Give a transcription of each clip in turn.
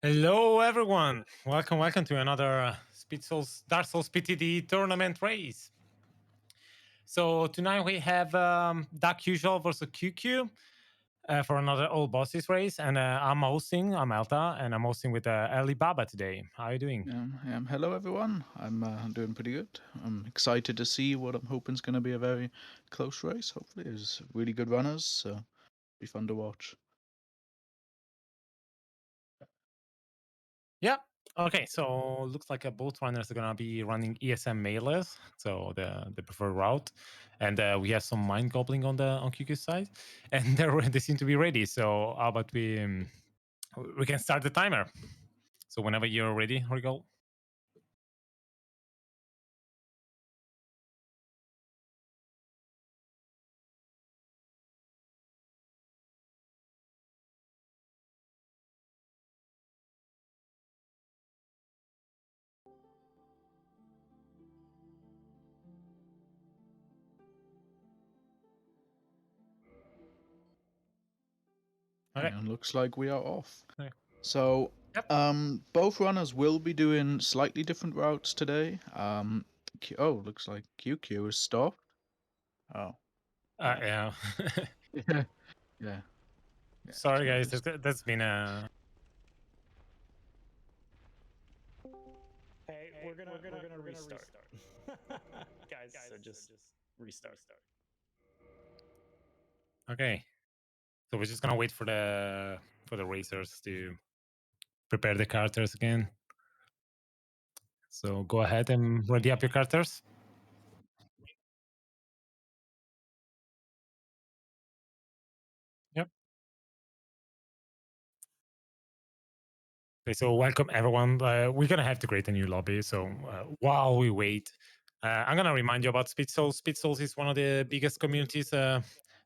Hello, everyone. Welcome to another Dark Souls PTDE tournament race. So tonight we have Ducksual versus QueueKyoo for another all bosses race, and I'm hosting. I'm Alta, and I'm hosting with Alibaba today. How are you doing? Hello, everyone. I'm doing pretty good. I'm excited to see what I'm hoping is going to be a very close race. Hopefully, there's really good runners, so it'll be fun to watch. Yeah. Okay. So looks like both runners are gonna be running ESM mailers, so the preferred route, and we have some mind gobbling on QQ's side, and they seem to be ready. So how about we can start the timer. So whenever you're ready, Rigol. Okay. And looks like we are off. Okay. So, Yep. both runners will be doing slightly different routes today. Looks like QQ is stopped. Oh, Yeah. yeah, yeah. Sorry, So guys. just That's been a. Hey, we're gonna restart, guys. So just restart. Okay. So we're just gonna wait for the racers to prepare the characters again. So go ahead and ready up your characters. Yep. Okay, so welcome everyone. We're gonna have to create a new lobby. So while we wait, I'm gonna remind you about Speed Souls. Speed Souls is one of the biggest communities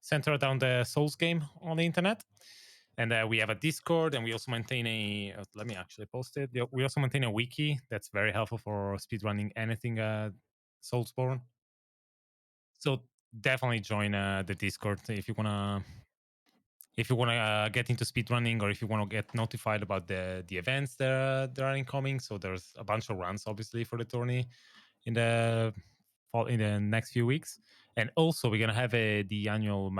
centered around the Souls game on the internet. And we have a Discord, and we also maintain a. Let me actually post it. We also maintain a wiki that's very helpful for speedrunning anything Soulsborne. So definitely join the Discord if you wanna get into speedrunning, or if you want to get notified about the events that are incoming. So there's a bunch of runs, obviously, for the tourney in the in the next few weeks. And also, we're gonna have the annual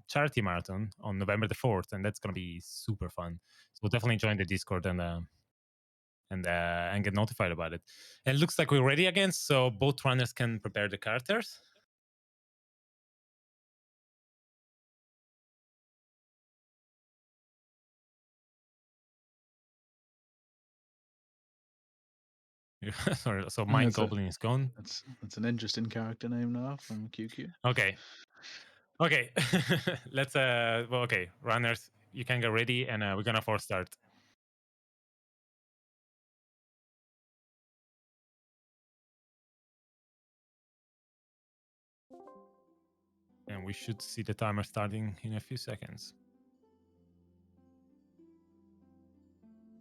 charity marathon on November the 4th, and that's gonna be super fun. So definitely join the Discord and get notified about it. And it looks like we're ready again, so both runners can prepare the characters. Sorry, so and Mind Goblin is gone. that's an interesting character name now from QQ. Okay, okay, let's well, okay, runners, you can get ready, and we're gonna force start. And we should see the timer starting in a few seconds.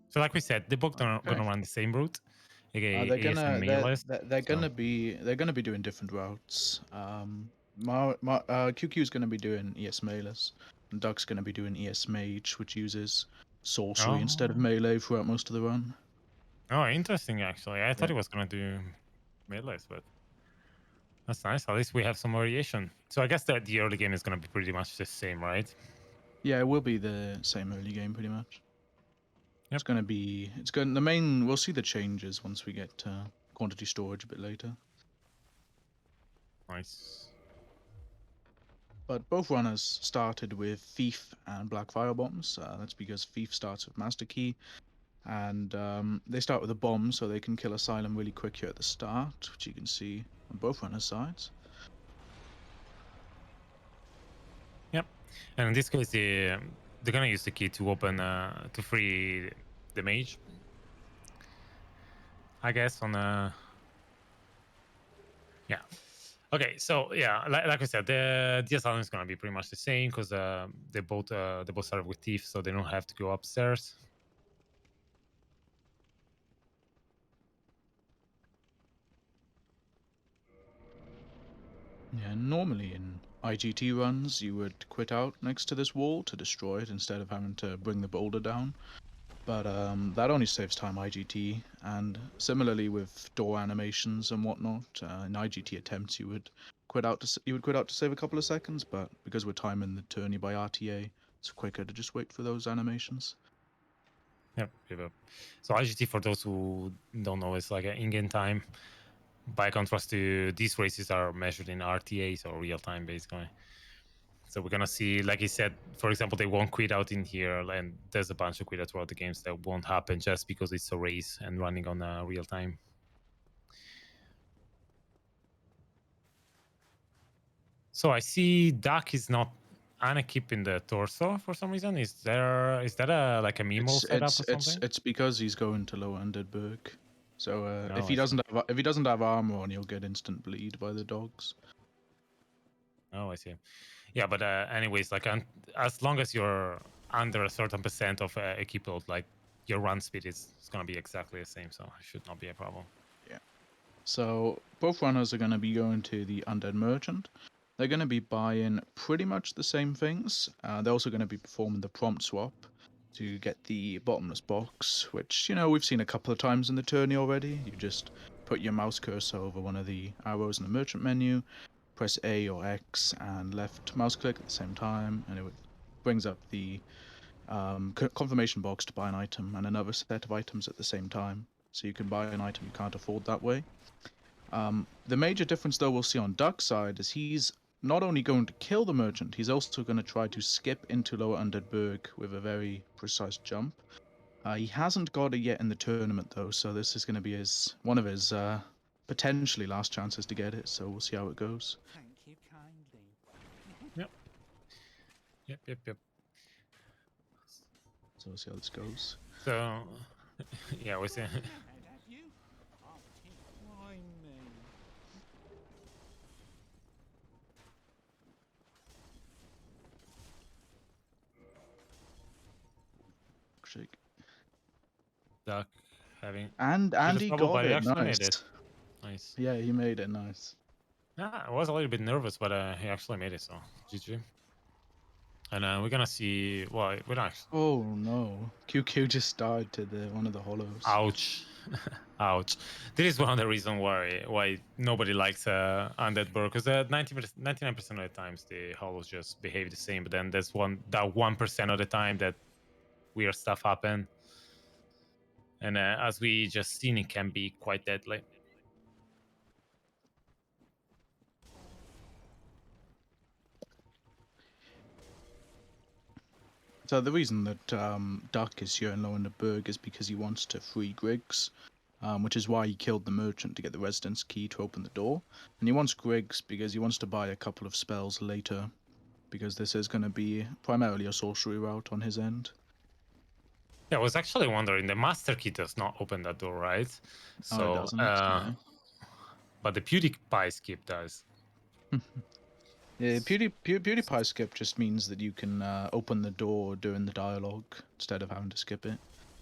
So, like we said, the book are Okay. gonna run the same route, aka They're ASM gonna mail list. they're So, gonna be doing different routes. QQ is gonna be doing ES Mailers, and Duck's gonna be doing ES Mage, which uses sorcery instead of oh, melee throughout most of the run. oh, interesting. Actually, I thought Yeah, it was gonna do mail list, but that's nice. At least we have some variation. So, I guess that the early game is gonna be pretty much the same, right? yeah, it will be the same early game pretty much. Yep. It's going the main. We'll see the changes once we get quantity storage a bit later. Nice. But both runners started with Thief and Black Fire Bombs. That's because Thief starts with Master Key, and they start with a bomb, so they can kill Asylum really quick here at the start, which you can see on both runners' sides. Yep. And in this case, they're gonna use the key to open to free the mage, I guess. Yeah. Okay, so yeah, like I said, the asylum is gonna be pretty much the same because they both start with thief, so they don't have to go upstairs. Yeah, normally in IGT runs, you would quit out next to this wall to destroy it instead of having to bring the boulder down. but that only saves time IGT, and similarly with door animations and whatnot, in IGT attempts you would quit out to save a couple of seconds, but because we're timing the tourney by RTA, it's quicker to just wait for those animations. Yep. Yep. So IGT, for those who don't know, is like an in-game time. By contrast to these races are measured in RTA, so real time basically. So we're gonna see, like he said, for example, they won't quit out in here, and there's a bunch of quit out throughout the games that won't happen just because it's a race and running on real time. So I see Duck is not unequipped in the torso for some reason. Is that a like a Mimo setup or something? It's because he's going to low ended Berg. So Oh, I see. if he doesn't have armor on, he'll get instant bleed by the dogs. Oh, I see. Yeah, but anyways, like as long as you're under a certain percent of equip load, like your run speed is gonna be exactly the same, so it should not be a problem. Yeah. So both runners are going to be going to the Undead Merchant. They're going to be buying pretty much the same things. They're also going to be performing the prompt swap to get the bottomless box, which, you know, we've seen a couple of times in the tourney already. You just put your mouse cursor over one of the arrows in the merchant menu, press A or X and left mouse click at the same time, and it brings up the confirmation box to buy an item and another set of items at the same time. So you can buy an item you can't afford that way. The major difference, though, we'll see on Duck's side is he's not only going to kill the merchant, he's also going to try to skip into Lower Undead Berg with a very precise jump. He hasn't got it yet in the tournament, though, so this is going to be one of his potentially last chances to get it. So we'll see how it goes. Thank you kindly. Yep. Yep. So we'll see how this goes. So yeah, we see. Mad at you? Oh, why me? Shake. Duck having And bit of he trouble, got but he it. actually Nice. made it. Nice. Yeah, he made it. Nice. Yeah, I was a little bit nervous, but he actually made it. So GG. And we're gonna see. Well, we're not. Oh no, QQ just died to the one of the hollows. Ouch. Ouch. This is one of the reasons why nobody likes Undead Burrow, because 99% of the times the hollows just behave the same, but then there's that 1% of the time that weird stuff happen. And as we just seen, it can be quite deadly. So the reason that Duck is here in Lowenberg is because he wants to free Griggs, which is why he killed the merchant to get the residence key to open the door. And he wants Griggs because he wants to buy a couple of spells later, because this is going to be primarily a sorcery route on his end. Yeah, I was actually wondering, the master key does not open that door, right? Oh, So, it doesn't. No. but the PewDiePie skip does. Yeah, PewDiePie skip just means that you can open the door during the dialogue instead of having to skip it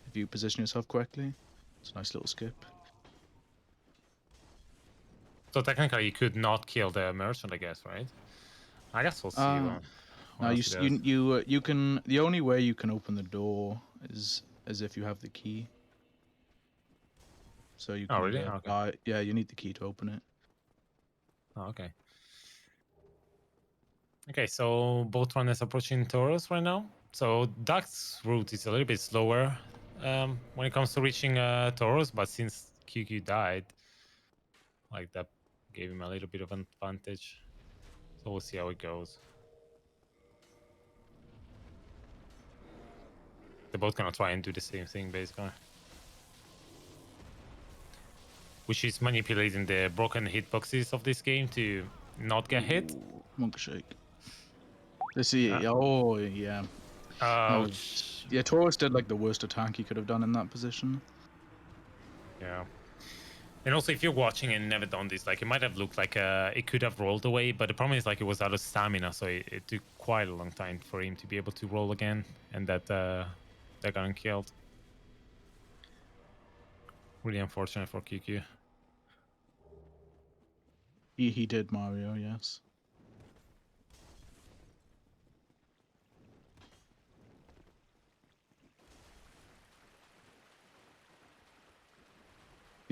if you position yourself correctly. It's a nice little skip. So technically, you could not kill the merchant, I guess, right? I guess we'll see. Now you can. The only way you can open the door is as if you have the key. So you can Oh, really? either Okay. yeah, you need the key to open it. Oh, okay. Okay, so both runners approaching Taurus right now. So Duck's route is a little bit slower when it comes to reaching Taurus, but since QQ died, like that gave him a little bit of an advantage. So we'll see how it goes. They're both gonna try and do the same thing, basically. Which is manipulating the broken hitboxes of this game to not get hit. Monk shake. Let's see. Oh yeah. Ouch. Yeah, Taurus did like the worst attack he could have done in that position. Yeah. And also, if you're watching and never done this, like it might have looked like it could have rolled away, but the problem is like it was out of stamina, so it took quite a long time for him to be able to roll again, and that got him killed. Really unfortunate for QQ. He did Mario, yes.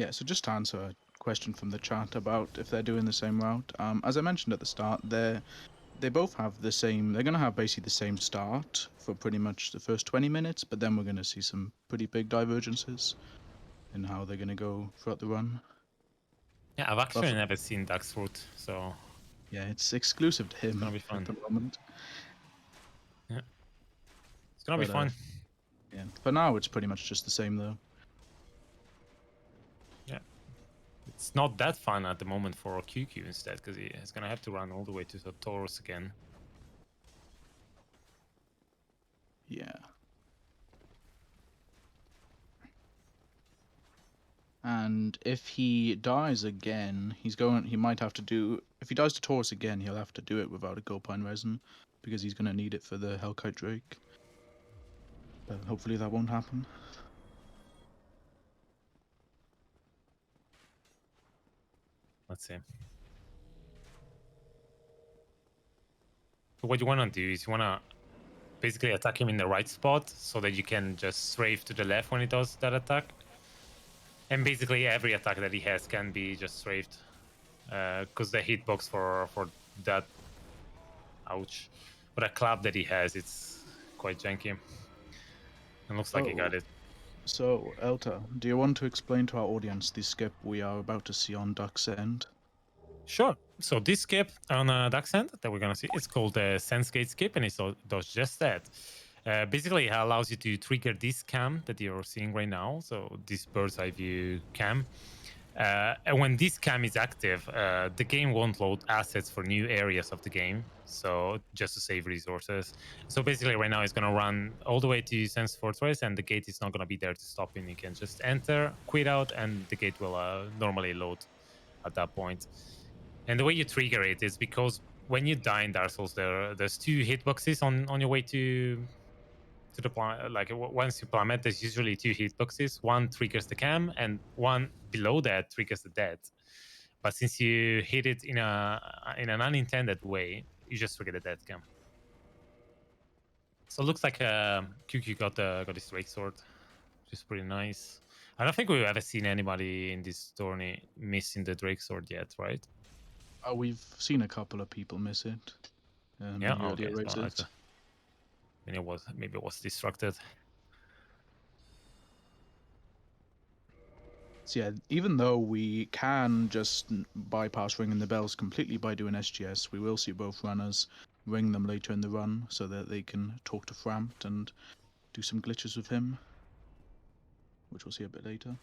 Yeah, so just to answer a question from the chat about if they're doing the same route. As I mentioned at the start, they both have the same. They're going to have basically the same start for pretty much the first 20 minutes, but then we're going to see some pretty big divergences in how they're going to go throughout the run. Yeah, I've actually never seen Ducksual, so Yeah, it's exclusive to him gonna be fun. at the moment. Yeah, it's gonna be fun. Yeah, for now it's pretty much just the same though. Yeah, it's not that fun at the moment for QueueKyoo instead, because he's gonna have to run all the way to the Taurus again. Yeah. And if he dies again, he might have to do, if he dies to Taurus again, he'll have to do it without a Gopine Resin, because he's going to need it for the Hellkite Drake. But hopefully that won't happen. Let's see. So what you want to do is you want to basically attack him in the right spot so that you can just strafe to the left when he does that attack. And basically every attack that he has can be just strafed, because the hitbox for that, ouch, for that club that he has, it's quite janky. It looks like he got it. So, Elta, do you want to explain to our audience the skip we are about to see on Duck's End? Sure. So this skip on Duck's End that we're gonna see, it's called the Sense Gate skip, and it does just that. Basically, it allows you to trigger this cam that you're seeing right now. So this bird's eye view cam. And when this cam is active, the game won't load assets for new areas of the game. So just to save resources. So basically, right now it's gonna run all the way to Sense Fortress, and the gate is not gonna be there to stop him. You can just enter, quit out, and the gate will normally load at that point. And the way you trigger it is because when you die in Dark Souls, there's two hitboxes on your way to the planet. Like once you plummet, there's usually two hitboxes. One triggers the cam, and one below that triggers the death. But since you hit it in an unintended way, you just trigger the death cam. So it looks like QQ got his Drake sword, which is pretty nice. I don't think we've ever seen anybody in this tourney missing the Drake sword yet, right? We've seen a couple of people miss it. Yeah, In earlier races. Maybe it was distracted. So yeah, even though we can just bypass ringing the bells completely by doing SGS, we will see both runners ring them later in the run so that they can talk to Frampt and do some glitches with him, which we'll see a bit later.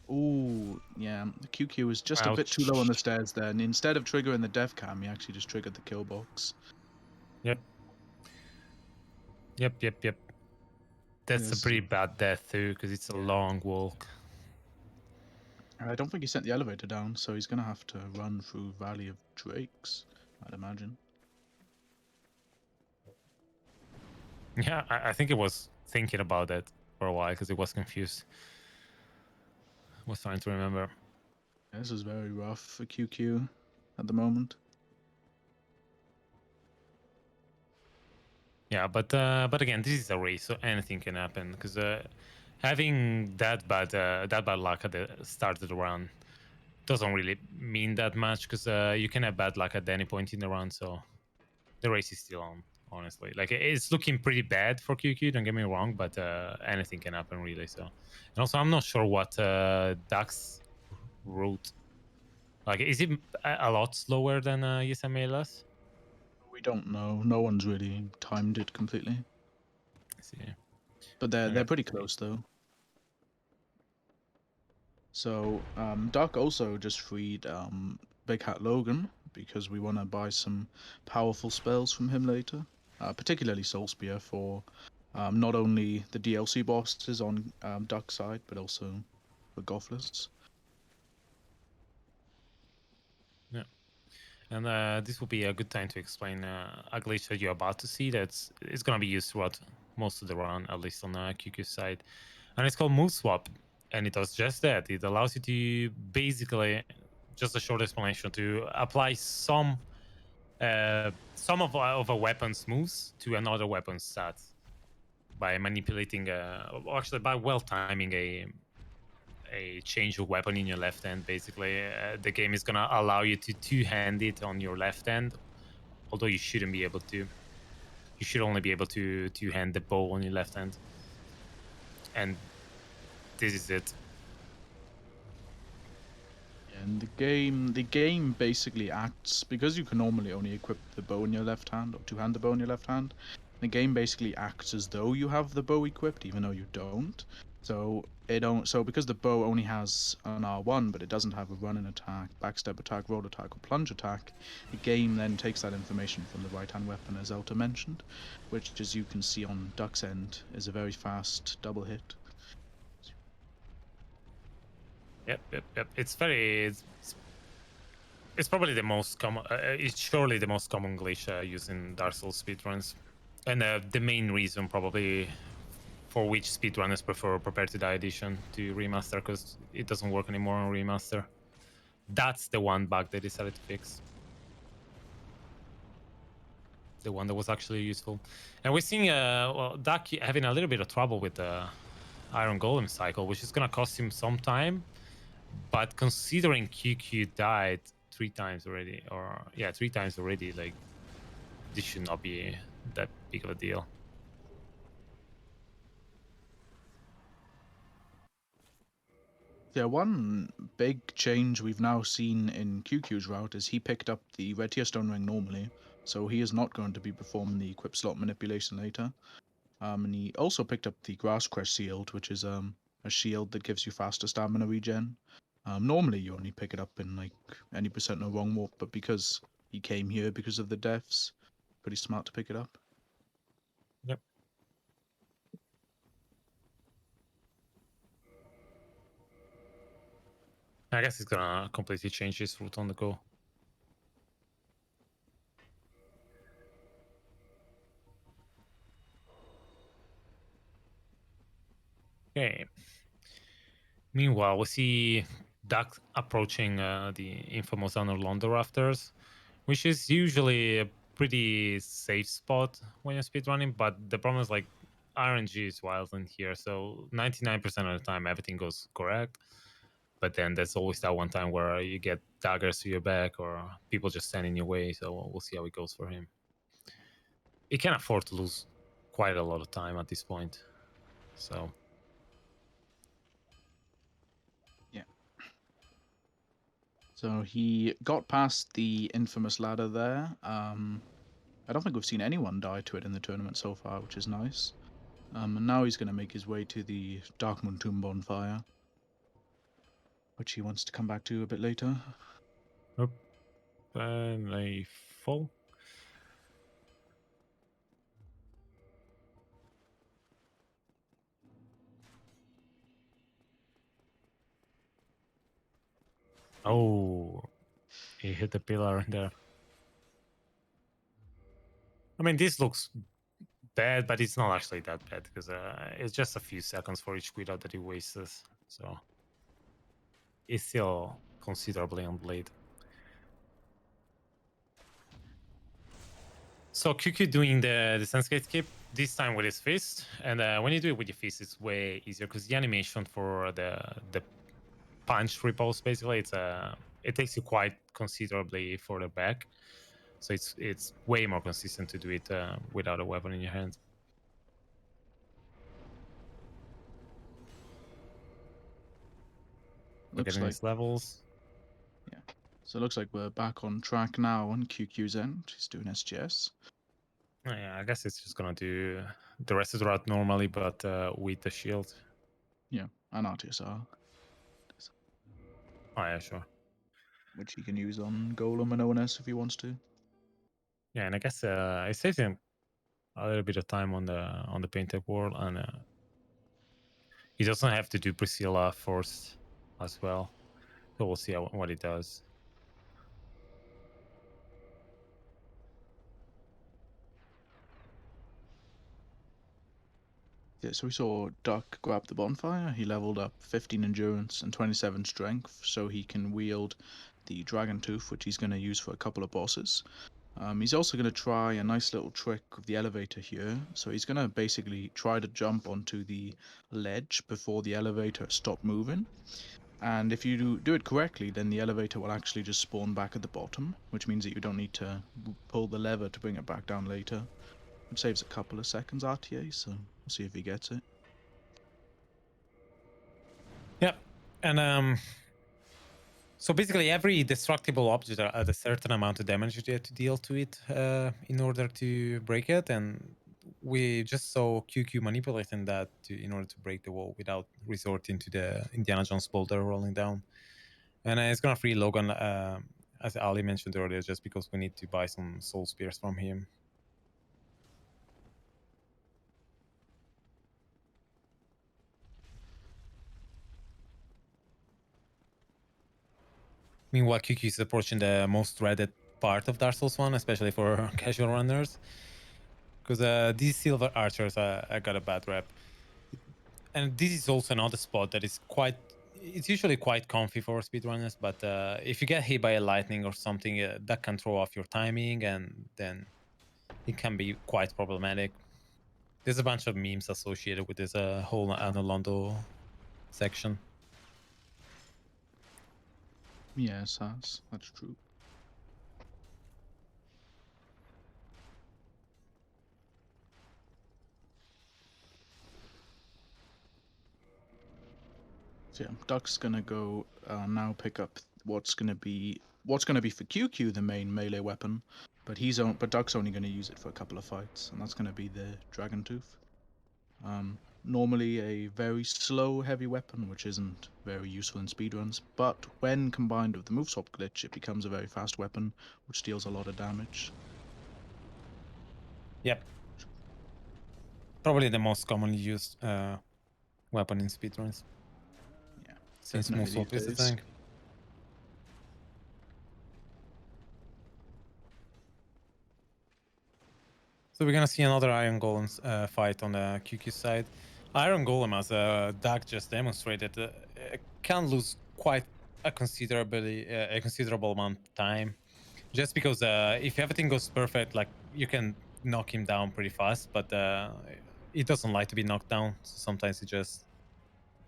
Ooh, yeah, the QQ was just a bit too low on the stairs there, and instead of triggering the death cam, he actually just triggered the kill box. Yep. That's a pretty bad death too, because it's a long walk. I don't think he sent the elevator down, so he's gonna have to run through Valley of Drakes, I'd imagine. Yeah, I think it was thinking about that for a while because it was confused. I was trying to remember. Yeah, this is very rough for QQ at the moment. Yeah, but again, this is a race, so anything can happen. Because having that bad luck at the start of the run doesn't really mean that much. Because you can have bad luck at any point in the run, so the race is still on. Honestly, like it's looking pretty bad for QQ. Don't get me wrong, but anything can happen really. So, and also I'm not sure what Duck's route. Like, is it a lot slower than USMLS? We don't know. No one's really timed it completely. I see. But they're pretty close though. So Duck also just freed Big Hat Logan because we want to buy some powerful spells from him later, particularly Soul Spear for not only the DLC bosses on Duck's side, but also for Gothless. Yeah. And this will be a good time to explain a glitch that you're about to see that's it's going to be used throughout most of the run, at least on the QQ side. And it's called Move Swap. And it does just that. It allows you to basically, just a short explanation, to apply some of a weapon's moves to another weapon's stats. by manipulating, actually by well timing a change of weapon in your left hand. Basically, the game is gonna allow you to two-hand it on your left hand, although you shouldn't be able to. You should only be able to two-hand the bow on your left hand, and this is it. And the game basically acts, because you can normally only equip the bow in your left hand, or two-hand the bow in your left hand. The game basically acts as though you have the bow equipped, even though you don't. So because the bow only has an R1, but it doesn't have a run-in attack, backstep attack, roll attack, or plunge attack, the game then takes that information from the right-hand weapon, as Elta mentioned, which, as you can see on Duck's end, is a very fast double hit. Yep. It's probably the most common. It's surely the most common glitch used in Dark Souls speedruns, and the main reason probably for which speedrunners prefer Prepare to Die edition to remaster, because it doesn't work anymore on remaster. That's the one bug they decided to fix. The one that was actually useful. And we're seeing Duck having a little bit of trouble with the Iron Golem cycle, which is going to cost him some time. But considering QueueKyoo died 3 times already, or yeah, 3 times already, like, this should not be that big of a deal. Yeah, one big change we've now seen in QQ's route is he picked up the Red Tier Stone Ring normally, so he is not going to be performing the equip slot manipulation later. And he also picked up the Grass Crest Shield, which is a shield that gives you faster stamina regen. Normally you only pick it up in like any percent no wrong walk, but because he came here because of the deaths, pretty smart to pick it up. Yep. I guess it's gonna completely change his route on the go. Okay. Meanwhile, we see Duck approaching the infamous Honor Londo Rafters, which is usually a pretty safe spot when you're speedrunning, but the problem is, like, RNG is wild in here, so 99% of the time everything goes correct, but then there's always that one time where you get daggers to your back or people just stand in your way, so we'll see how it goes for him. He can afford to lose quite a lot of time at this point, so... So he got past the infamous ladder there. I don't think we've seen anyone die to it in the tournament so far, which is nice. And now he's going to make his way to the Darkmoon Tomb bonfire, which he wants to come back to a bit later. And a full. Oh, he hit the pillar there. I mean, this looks bad, but it's not actually that bad because it's just a few seconds for each Guido that he wastes. So it's still considerably on blade. So QQ doing the Sense Gate skip, this time with his fist. And when you do it with your fist, it's way easier because the animation for the punch repulse, basically, it takes you quite considerably further back. So it's way more consistent to do it without a weapon in your hand. We're getting his levels. Yeah. So it looks like we're back on track now on QQ's end. He's doing SGS. Oh, yeah, I guess it's just gonna do the rest of the route normally, but with the shield. Yeah, and RTSR. Oh yeah, sure. Which he can use on Golem and ONS if he wants to. Yeah, and I guess it saves him a little bit of time on the painted world, and he doesn't have to do Priscilla first as well. So we'll see what he does. Yeah, so we saw Duck grab the bonfire. He leveled up 15 endurance and 27 strength, so he can wield the Dragon Tooth, which he's going to use for a couple of bosses. He's also going to try a nice little trick with the elevator here. So he's going to basically try to jump onto the ledge before the elevator stops moving. And if you do it correctly, then the elevator will actually just spawn back at the bottom, which means that you don't need to pull the lever to bring it back down later. It saves a couple of seconds RTA, so we'll see if he gets it. Yep. And so basically every destructible object has a certain amount of damage you have to deal to it in order to break it. And we just saw QQ manipulating that in order to break the wall without resorting to the Indiana Jones boulder rolling down. And it's gonna free Logan, as Ali mentioned earlier, just because we need to buy some soul spears from him. Meanwhile, QQ is approaching the most dreaded part of Dark Souls 1, especially for casual runners. Because these silver archers got a bad rep. And this is also another spot that is it's usually quite comfy for speedrunners, but if you get hit by a lightning or something, that can throw off your timing, and then it can be quite problematic. There's a bunch of memes associated with this whole Anolondo section. Yes, that's true. So yeah, Duck's gonna go now pick up what's gonna be for QueueKyoo the main melee weapon, but Duck's only gonna use it for a couple of fights, and that's gonna be the Dragon Tooth. Normally a very slow heavy weapon, which isn't very useful in speedruns, but when combined with the move swap glitch, it becomes a very fast weapon, which deals a lot of damage. Yep. Probably the most commonly used weapon in speedruns. Yeah, Since definitely move swap these is the days. thing. So we're gonna see another Iron Golem fight on the QQ side. Iron Golem, as Doug just demonstrated, can lose quite a considerable amount of time, just because if everything goes perfect, like you can knock him down pretty fast, but he doesn't like to be knocked down. So sometimes he just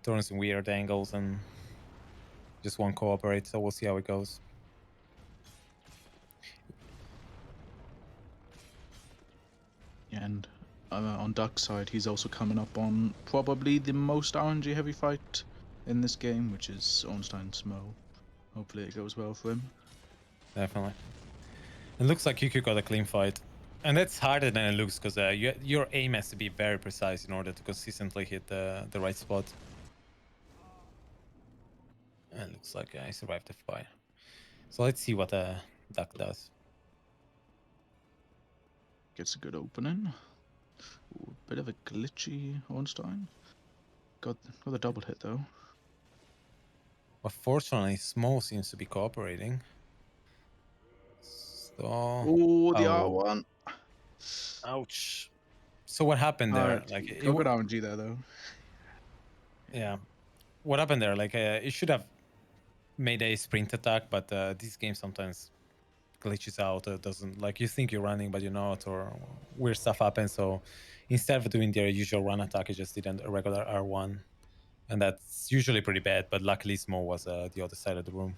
turns in weird angles and just won't cooperate. So we'll see how it goes. And on Duck's side, he's also coming up on probably the most RNG heavy fight in this game, which is Ornstein Smo. Hopefully it goes well for him. Definitely. It looks like QQ got a clean fight. And that's harder than it looks, because your aim has to be very precise in order to consistently hit the right spot. And it looks like I survived the fire. So let's see what Duck does. Gets a good opening. Ooh, bit of a glitchy Ornstein. Got the double hit though. But fortunately, Smo seems to be cooperating. So, Oh, the R1. Ouch. So what happened there? Like Got good RNG there though. yeah. What happened there? Like it should have made a sprint attack, but this game sometimes glitches out. Doesn't, like, you think you're running but you're not, or weird stuff happens. So instead of doing their usual run attack, it just did a regular R1, and that's usually pretty bad. But luckily, Smo was the other side of the room.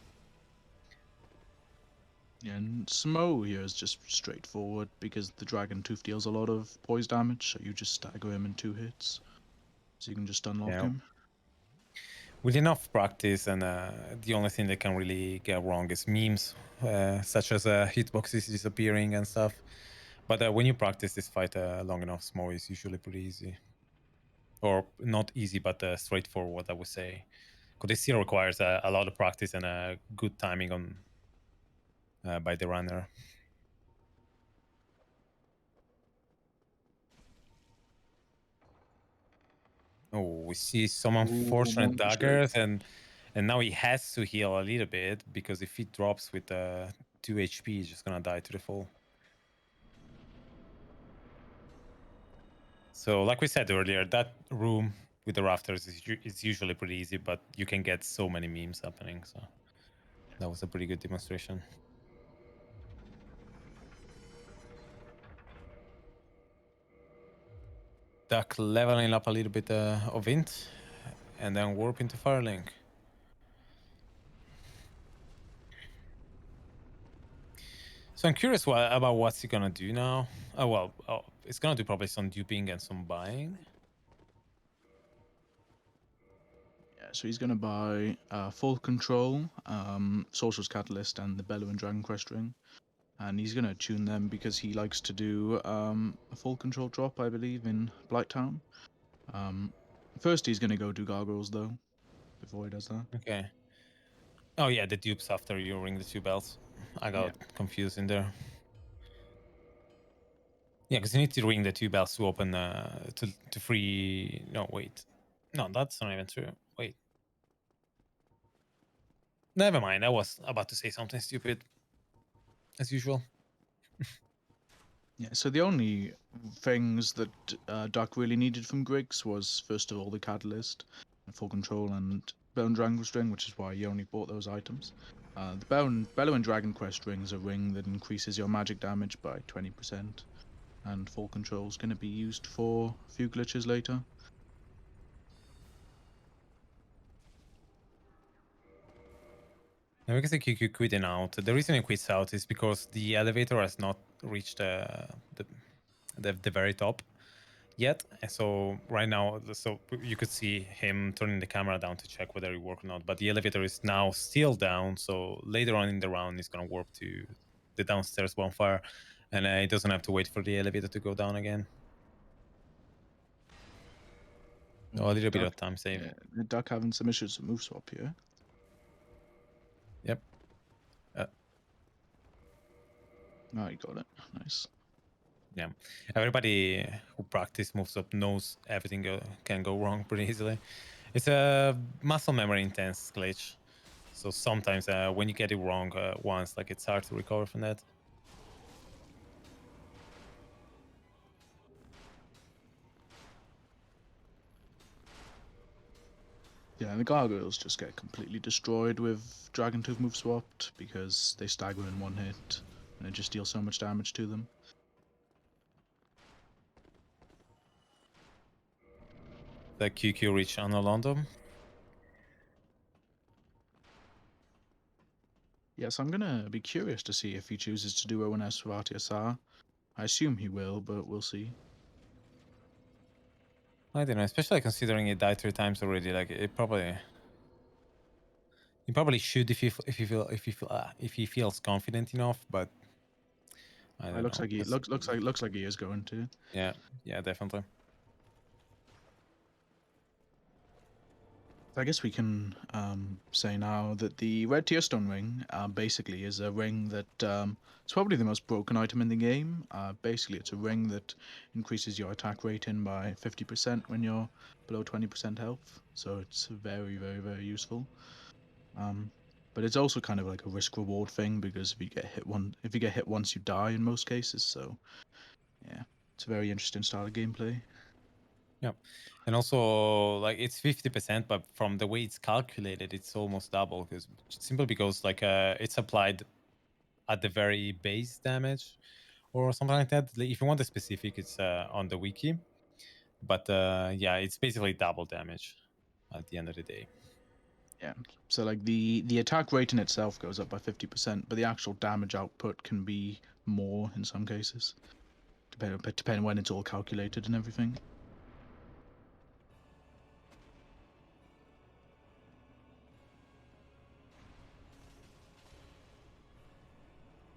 Yeah, and Smo here is just straightforward because the Dragon Tooth deals a lot of poise damage, so you just stagger him in 2 hits. So you can just unlock him. With enough practice, and the only thing that can really get wrong is memes, such as hitboxes disappearing and stuff. But when you practice this fight long enough, Smo is usually pretty easy. Or not easy, but straightforward, I would say. Because this still requires a lot of practice and good timing on by the runner. Oh, we see some unfortunate daggers, and now he has to heal a little bit, because if he drops with 2 HP, he's just gonna die to the fall. So, like we said earlier, that room with the rafters is usually pretty easy, but you can get so many memes happening. So that was a pretty good demonstration. Duck leveling up a little bit of int, and then warp into Firelink. So I'm curious about what's he gonna do now. It's gonna do probably some duping and some buying. Yeah, so he's going to buy Full Control, Sorcerer's Catalyst, and the Bellowing Dragon Quest Ring. And he's going to tune them because he likes to do a Full Control drop, I believe, in Blighttown. First, he's going to go do Gargoyles, though, before he does that. Okay. Oh yeah, the dupes after you ring the 2 bells. I got confused in there. Yeah, because you need to ring the 2 bells to open to free. No, wait. No, that's not even true. Wait. Never mind. I was about to say something stupid, as usual. Yeah, so the only things that Duck really needed from Griggs was, first of all, the Catalyst, Full Control, and Bellowing Dragon Quest Ring, which is why he only bought those items. The Bellowing Dragon Quest Ring is a ring that increases your magic damage by 20%, and Full Control is going to be used for a few glitches later. Now, because the QQ quitting out, the reason it quits out is because the elevator has not reached the very top yet. And so right now, so you could see him turning the camera down to check whether it worked or not. But the elevator is now still down. So later on in the round, it's gonna warp to the downstairs bonfire, and it doesn't have to wait for the elevator to go down again. Oh, a little bit of time save. Yeah, Duck having some issues with move swap here. Yep. Oh, you got it. Nice. Yeah, everybody who practice moves up knows everything can go wrong pretty easily. It's a muscle memory intense glitch, so sometimes when you get it wrong once, like, it's hard to recover from that. Yeah, and the Gargoyles just get completely destroyed with Dragon Tooth move swapped because they stagger in one hit and it just deals so much damage to them. The QQ reach on London. Yes, I'm gonna be curious to see if he chooses to do ONS with RTSR. I assume he will, but we'll see. I don't know, especially considering it died 3 times already. Like, he probably should if he feels confident enough, but I don't Looks know. like he looks like he is going to. Yeah, definitely. I guess we can say now that the Red Tearstone ring basically is a ring that it's probably the most broken item in the game. Basically, it's a ring that increases your attack rating by 50% when you're below 20% health. So it's very, very, very useful. But it's also kind of like a risk reward thing because if you get hit once, you die in most cases. So yeah, it's a very interesting style of gameplay. Yeah, and also, like, it's 50%, but from the way it's calculated, it's almost double, because simply because, like, it's applied at the very base damage or something like that. If you want the specific, it's on the wiki, but yeah, it's basically double damage at the end of the day. Yeah, so like the attack rating itself goes up by 50%, but the actual damage output can be more in some cases, depending when it's all calculated and everything.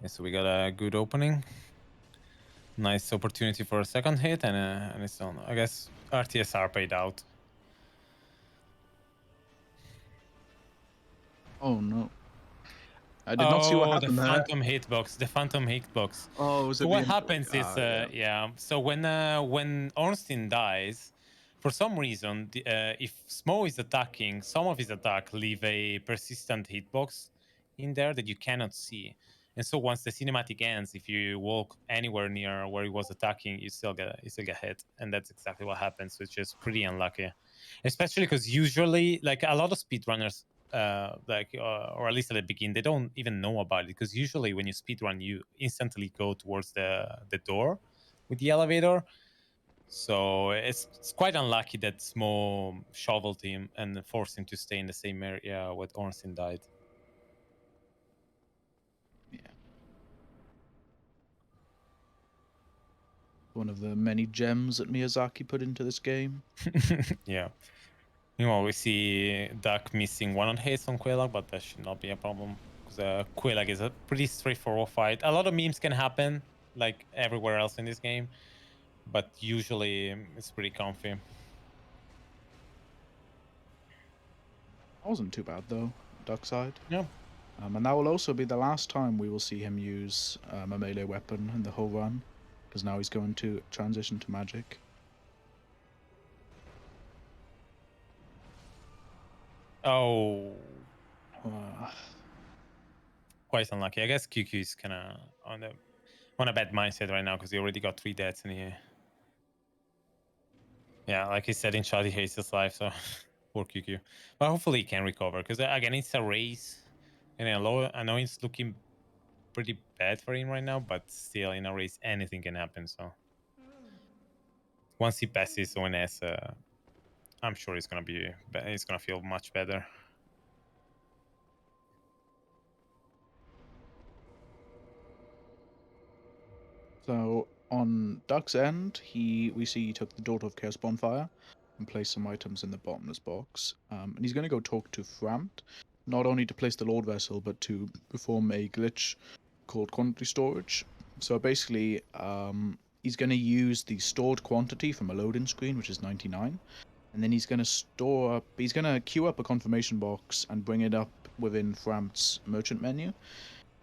Yeah, so we got a good opening, nice opportunity for a second hit, and it's on. I guess RTSR paid out. Oh no. I did not see what The happened there. phantom hitbox. The phantom hitbox. Oh, was So it what the happens is, yeah. So when Ornstein dies, for some reason, if Smo is attacking, some of his attack leave a persistent hitbox in there that you cannot see. And so once the cinematic ends, if you walk anywhere near where he was attacking, you still get hit, and that's exactly what happens. So it's just pretty unlucky, especially because usually, like, a lot of speedrunners, or at least at the beginning, they don't even know about it, because usually when you speedrun, you instantly go towards the door with the elevator, So it's quite unlucky that Smo shoveled him and forced him to stay in the same area where Ornstein died. Yeah. One of the many gems that Miyazaki put into this game. Yeah. Meanwhile, we see Duck missing one on hits on Quelaag, but that should not be a problem because Quelaag is a pretty straightforward fight. A lot of memes can happen, like everywhere else in this game, but usually it's pretty comfy. That wasn't too bad though, Duck side. Yeah. And that will also be the last time we will see him use a melee weapon in the whole run, because now he's going to transition to magic. Oh, Uh, quite unlucky. I guess QQ is kind of on a bad mindset right now because he already got 3 deaths in here. Yeah, like he said in chat, he hates his life, so poor QQ. But hopefully he can recover because again, it's a race, and I know it's looking pretty bad for him right now, but still in a race anything can happen. So once he passes ONS, I'm sure he's gonna feel much better. So on Duck's end, we see he took the Daughter of Chaos bonfire and placed some items in the bottomless box. And he's going to go talk to Framt, not only to place the Lord Vessel, but to perform a glitch called quantity storage. So basically, he's going to use the stored quantity from a loading screen, which is 99, and then he's going to queue up a confirmation box and bring it up within Framt's merchant menu.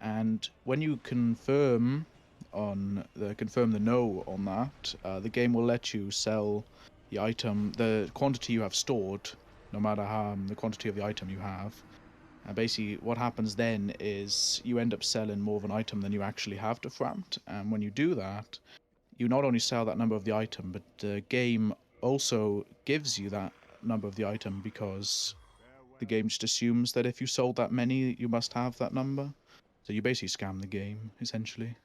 And when you confirm the no on that, the game will let you sell the item, the quantity you have stored, no matter how the quantity of the item you have. And basically, what happens then is you end up selling more of an item than you actually have to Framt. And when you do that, you not only sell that number of the item, but the game also gives you that number of the item because the game just assumes that if you sold that many, you must have that number. So you basically scam the game, essentially.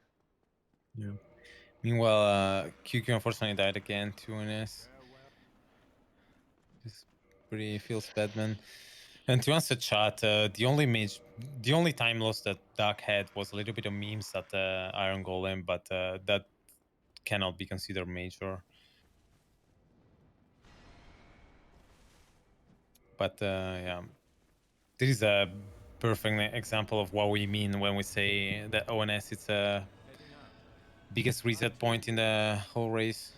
Yeah. Meanwhile, QQ unfortunately died again to ONS. This pretty feels bad, man. And to answer chat, the only time loss that Duck had was a little bit of memes at Iron Golem, but that cannot be considered major. But yeah, this is a perfect example of what we mean when we say that ONS is a biggest reset point in the whole race.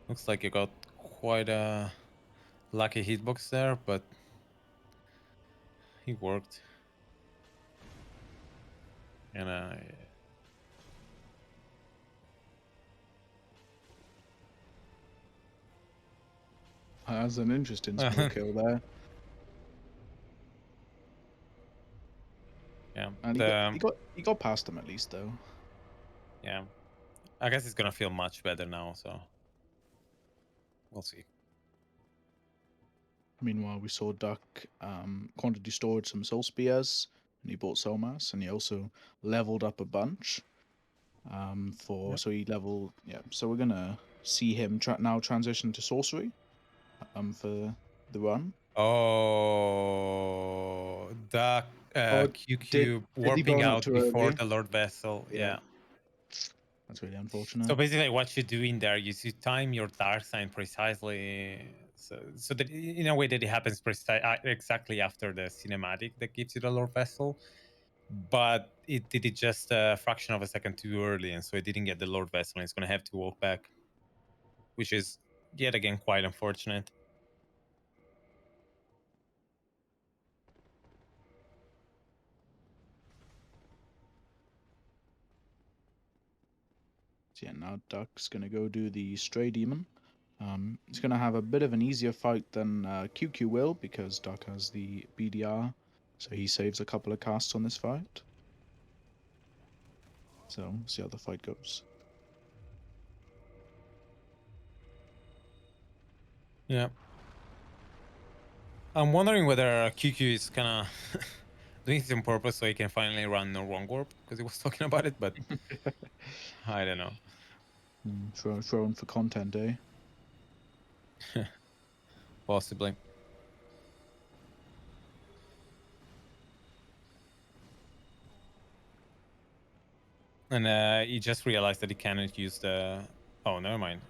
Looks like you got quite a lucky hitbox there, but he worked. And That's an interesting small kill there. yeah, And he got past him at least though. yeah. I guess it's gonna feel much better now, so we'll see. Meanwhile, we saw Duck quantity stored some soul spears, and he bought soul mass, and he also leveled up a bunch. Yep. So he leveled So we're gonna see him now transition to sorcery. For the run. Oh, the Oh, QQ did he warping burn up out too before early? the Lord Vessel. Yeah. That's really So unfortunate. basically, what you do in there is you time your dark sign precisely, so that in a way that it happens exactly after the cinematic that gives you the Lord Vessel, but it did it just a fraction of a second too early, and so it didn't get the Lord Vessel, and it's going to have to walk back, which is yet again quite unfortunate. So yeah, now Duck's gonna go do the Stray Demon. He's gonna have a bit of an easier fight than QQ will because Duck has the BDR, so he saves a couple of casts on this fight. So we'll see how the fight goes. Yeah. I'm wondering whether QQ is gonna doing this on purpose so he can finally run no wrong warp because he was talking about it, but I don't know. Throwing for content, eh? Possibly. And he just realized that he cannot use the. Oh, never mind.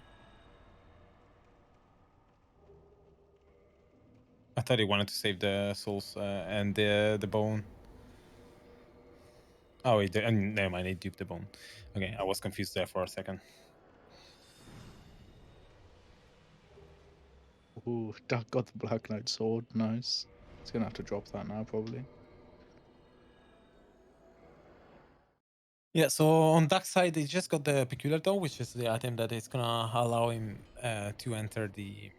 I thought he wanted to save the souls and the bone. Oh, never mind. He duped the bone. Okay, I was confused there for a second. Ooh, Duck got the Black Knight sword. Nice. He's gonna have to drop that now, probably. Yeah, so on Duck's side, he just got the Peculiar Dough, which is the item that is gonna allow him to enter the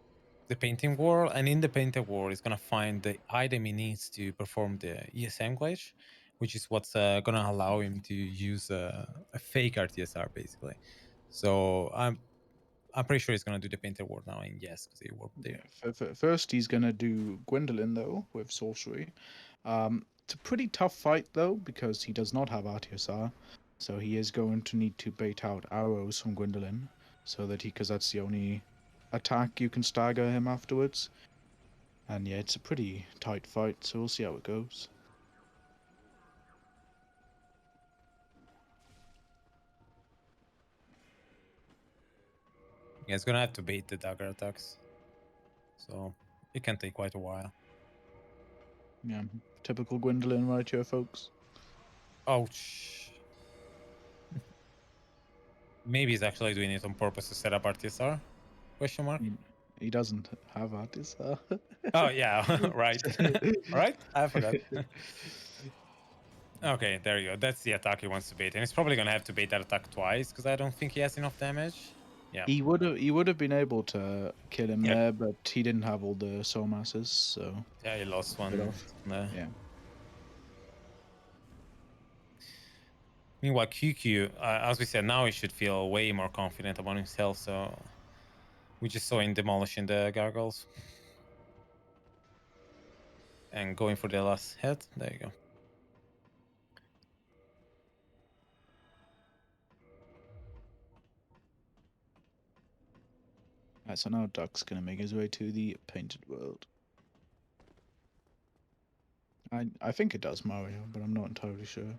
painting world, and in the painting world, he's gonna find the item he needs to perform the ESM glitch, which is what's gonna allow him to use a fake RTSR basically. So I'm pretty sure he's gonna do the painter world now, and yes, because he worked there. Yeah, first he's gonna do Gwendolyn though with sorcery. It's a pretty tough fight though because he does not have RTSR, so he is going to need to bait out arrows from Gwendolyn, so that because that's the only attack you can stagger him afterwards. And yeah, it's a pretty tight fight, so we'll see how it goes. Yeah, he's gonna have to bait the dagger attacks, so it can take quite a while. Yeah, typical Gwendolyn right here, folks. Ouch. Maybe he's actually doing it on purpose to set up RTSR? Question mark. He doesn't have RTSR. Oh yeah, right. Right? I forgot. Okay, there you go. That's the attack he wants to bait, and he's probably gonna have to bait that attack twice because I don't think he has enough damage. Yeah. He would have been able to kill him Yeah. there, but he didn't have all the soul masses, so Yeah, he lost bit one. off. No. Yeah. Meanwhile, QQ, as we said, now he should feel way more confident about himself. So we just saw him demolishing the gargoyles and going for the last hit. There you go. Right, so now Duck's gonna make his way to the painted world. I think it does Mario, but I'm not entirely sure.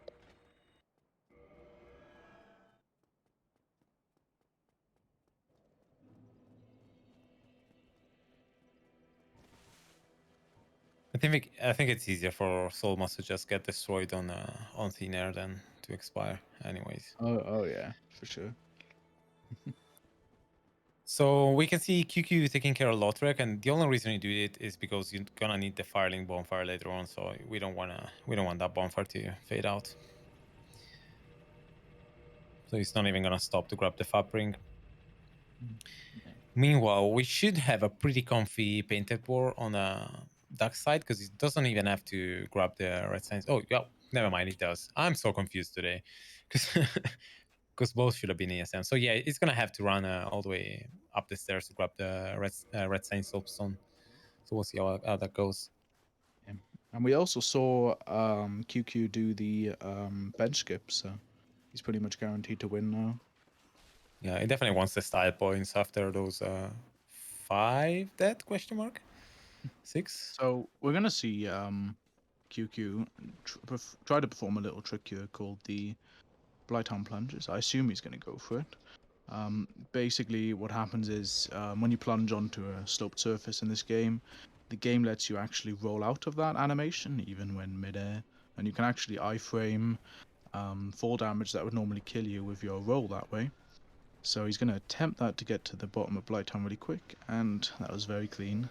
I think it's easier for Solmas to just get destroyed on thin air than to expire. Anyways. Oh yeah, for sure. So we can see QQ taking care of Lothric, and the only reason you do it is because you're gonna need the Firelink bonfire later on. So we don't want that bonfire to fade out. So he's not even gonna stop to grab the Fab Ring. Yeah. Meanwhile, we should have a pretty comfy painted war on a dark side because it doesn't even have to grab the red signs. Oh, yeah, never mind, it does. I'm so confused today because both should have been ESM. So yeah, it's gonna have to run all the way up the stairs to grab the red sign soapstone. So we'll see how that goes. Yeah. And we also saw QQ do the bench skip, so he's pretty much guaranteed to win now. Yeah, he definitely wants the style points after those 5 dead question mark 6. So we're gonna see QQ try to perform a little trick here called the Blighttown Plunges. I assume he's gonna go for it. Basically, what happens is when you plunge onto a sloped surface in this game, the game lets you actually roll out of that animation even when midair, and you can actually iframe fall damage that would normally kill you with your roll that way. So he's going to attempt that to get to the bottom of Blighttown really quick, and that was very clean.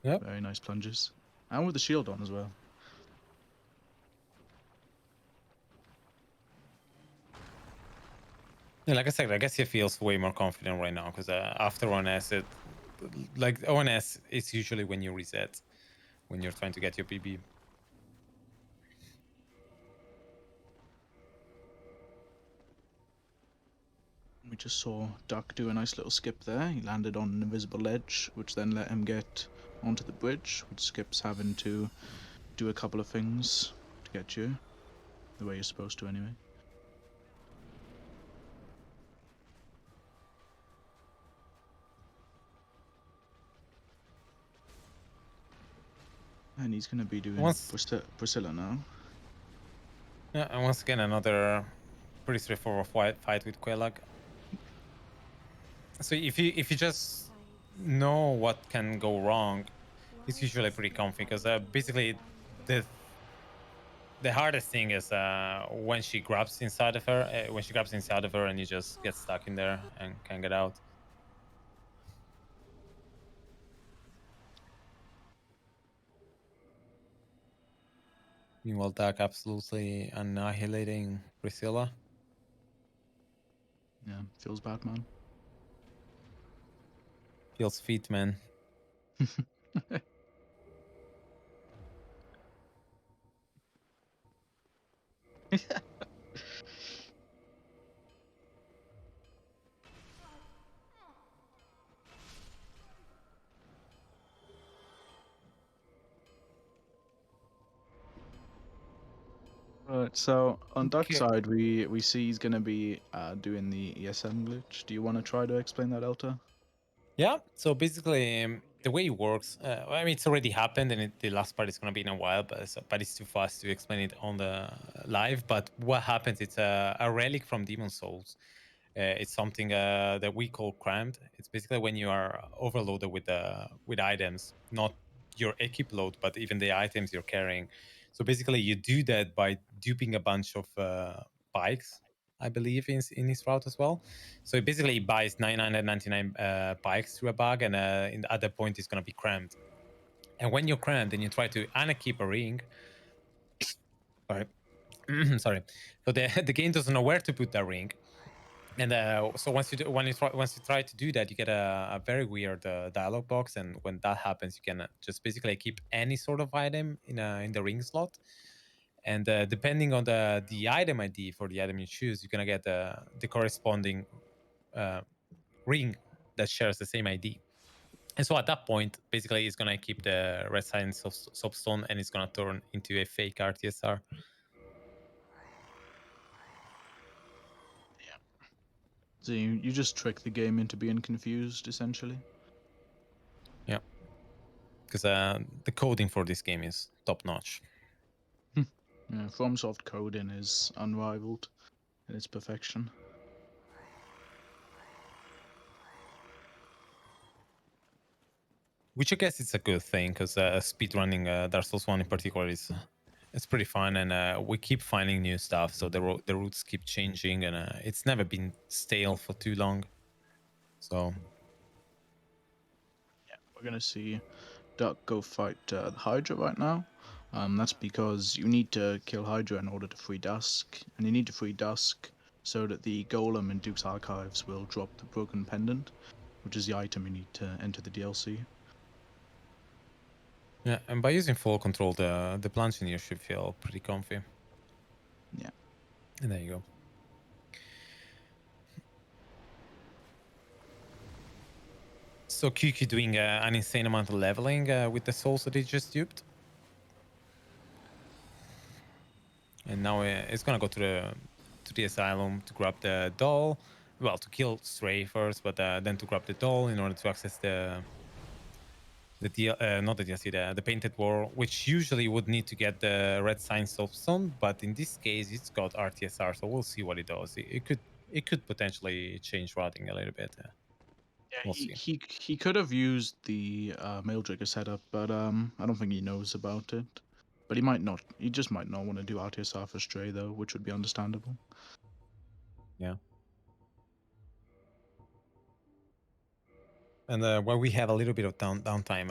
Yep. Very nice plunges. And with the shield on as well. Yeah, like I said, I guess he feels way more confident right now because after ONS, like ONS is usually when you reset, when you're trying to get your PB. We just saw Duck do a nice little skip there. He landed on an invisible ledge, which then let him get onto the bridge, which skips having to do a couple of things. get you the way you're supposed to anyway. And he's going to be doing Priscilla now. Yeah, and once again, another pretty straightforward fight with QueueKyoo. So if you just know what can go wrong, it's usually pretty comfy because basically the hardest thing is when she grabs inside of her, and you just get stuck in there and can't get out. Meanwhile, Duck absolutely annihilating Priscilla. Yeah, feels bad, man. Feels feet, man. Right, so on Duck's Okay. side, we see he's going to be doing the ESM glitch. Do you want to try to explain that, Elta? Yeah. So basically, the way it works, I mean, it's already happened, and the last part is going to be in a while, but it's too fast to explain it on the live. But what happens? It's a relic from Demon Souls. It's something that we call crammed. It's basically when you are overloaded with items, not your equip load, but even the items you're carrying. So basically, you do that by duping a bunch of bikes, I believe, in his route as well. So basically, he buys 999 bikes through a bug, and at that point, it's going to be crammed. And when you're crammed, then you try to unequip a ring. Sorry, sorry. So the game doesn't know where to put that ring. And so once you try to do that, you get a very weird dialog box, and when that happens, you can just basically keep any sort of item in the ring slot. And depending on the item ID for the item you choose, you're gonna get the corresponding ring that shares the same ID. And so at that point, basically, it's gonna keep the red sign soapstone, and it's gonna turn into a fake RTSR. So you just trick the game into being confused, essentially. Yeah, because the coding for this game is top notch. Yeah, FromSoft coding is unrivaled in its perfection. Which I guess it's a good thing because speedrunning Dark Souls 1 in particular is it's pretty fun, and we keep finding new stuff, so the routes keep changing, and it's never been stale for too long. So Yeah, we're gonna see Duck go fight the Hydra right now. That's because you need to kill Hydra in order to free Dusk, and you need to free Dusk so that the Golem in Duke's Archives will drop the Broken Pendant, which is the item you need to enter the DLC. yeah, and by using full control, the plunge in here should feel pretty comfy. Yeah. And there you go. So QueueKyoo doing an insane amount of leveling with the souls that he just duped. And now it's gonna go to the asylum to grab the doll. Well, to kill Stray first, but then to grab the doll in order to access not the DLC, the painted wall, which usually would need to get the red sign soapstone, but in this case it's got RTSR, so we'll see what it does. It could potentially change routing a little bit. Yeah, We'll he, see. he he could have used the mail trigger setup, but I don't think he knows about it. But he might not. He just might not want to do RTSR for Stray though, which would be understandable. Yeah. And while we have a little bit of downtime,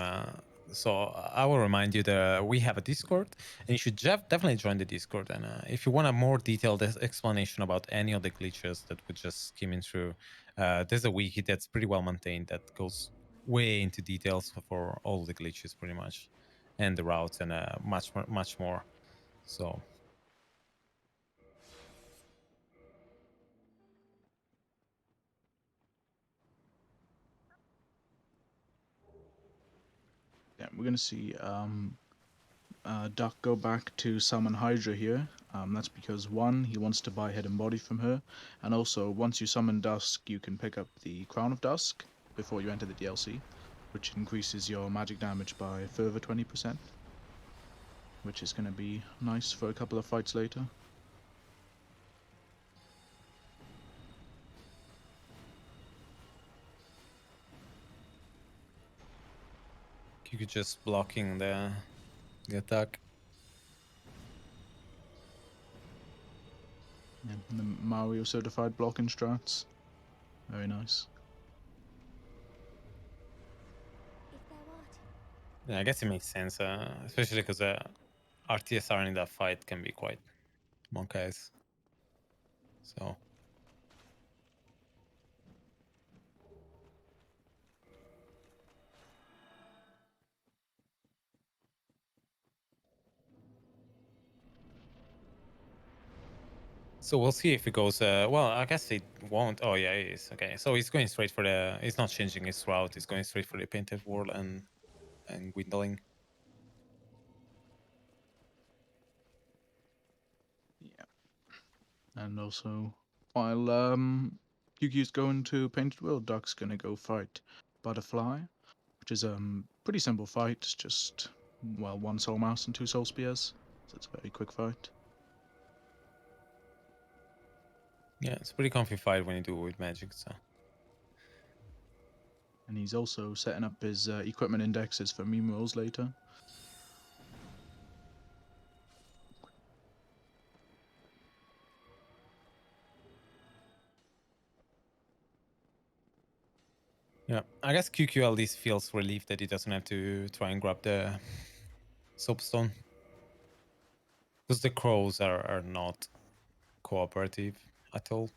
so I will remind you that we have a Discord, and you should definitely join the Discord. And if you want a more detailed explanation about any of the glitches that we're just skimming through, there's a wiki that's pretty well maintained that goes way into details for all the glitches, pretty much, and the routes, and much more. So Yeah, we're gonna see Duck go back to summon Hydra here. That's because one, he wants to buy Head and Body from her, and also once you summon Dusk, you can pick up the Crown of Dusk before you enter the DLC, which increases your magic damage by a further 20%, which is going to be nice for a couple of fights later. QueueKyoo just blocking the attack. Yeah, and the Mario certified blocking strats. Very nice. Yeah, I guess it makes sense, especially because RTSR in that fight can be quite monk-eyes. So we'll see if it goes. Well, I guess it won't. Oh yeah, it is. Okay, so he's going straight for the. He's not changing his route. He's going straight for the painted world and Gwendolyn. Yeah. And also, while QQ's going to Painted World, Duck's gonna go fight Butterfly, which is pretty simple fight. It's just, well, one Soul Mouse and two Soul Spears, so it's a very quick fight. Yeah, it's a pretty comfy fight when you do it with magic. So And he's also setting up his equipment indexes for meme rolls later. yeah, I guess QQ at least feels relieved that he doesn't have to try and grab the soapstone, because the crows are not cooperative at all.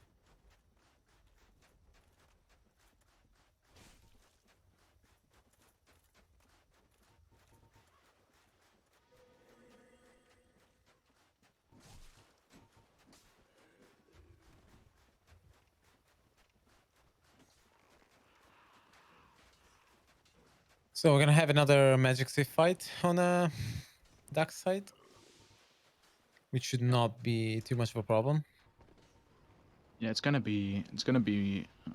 So we're gonna have another Magic Sith fight on a Duck side, which should not be too much of a problem. Yeah, it's gonna be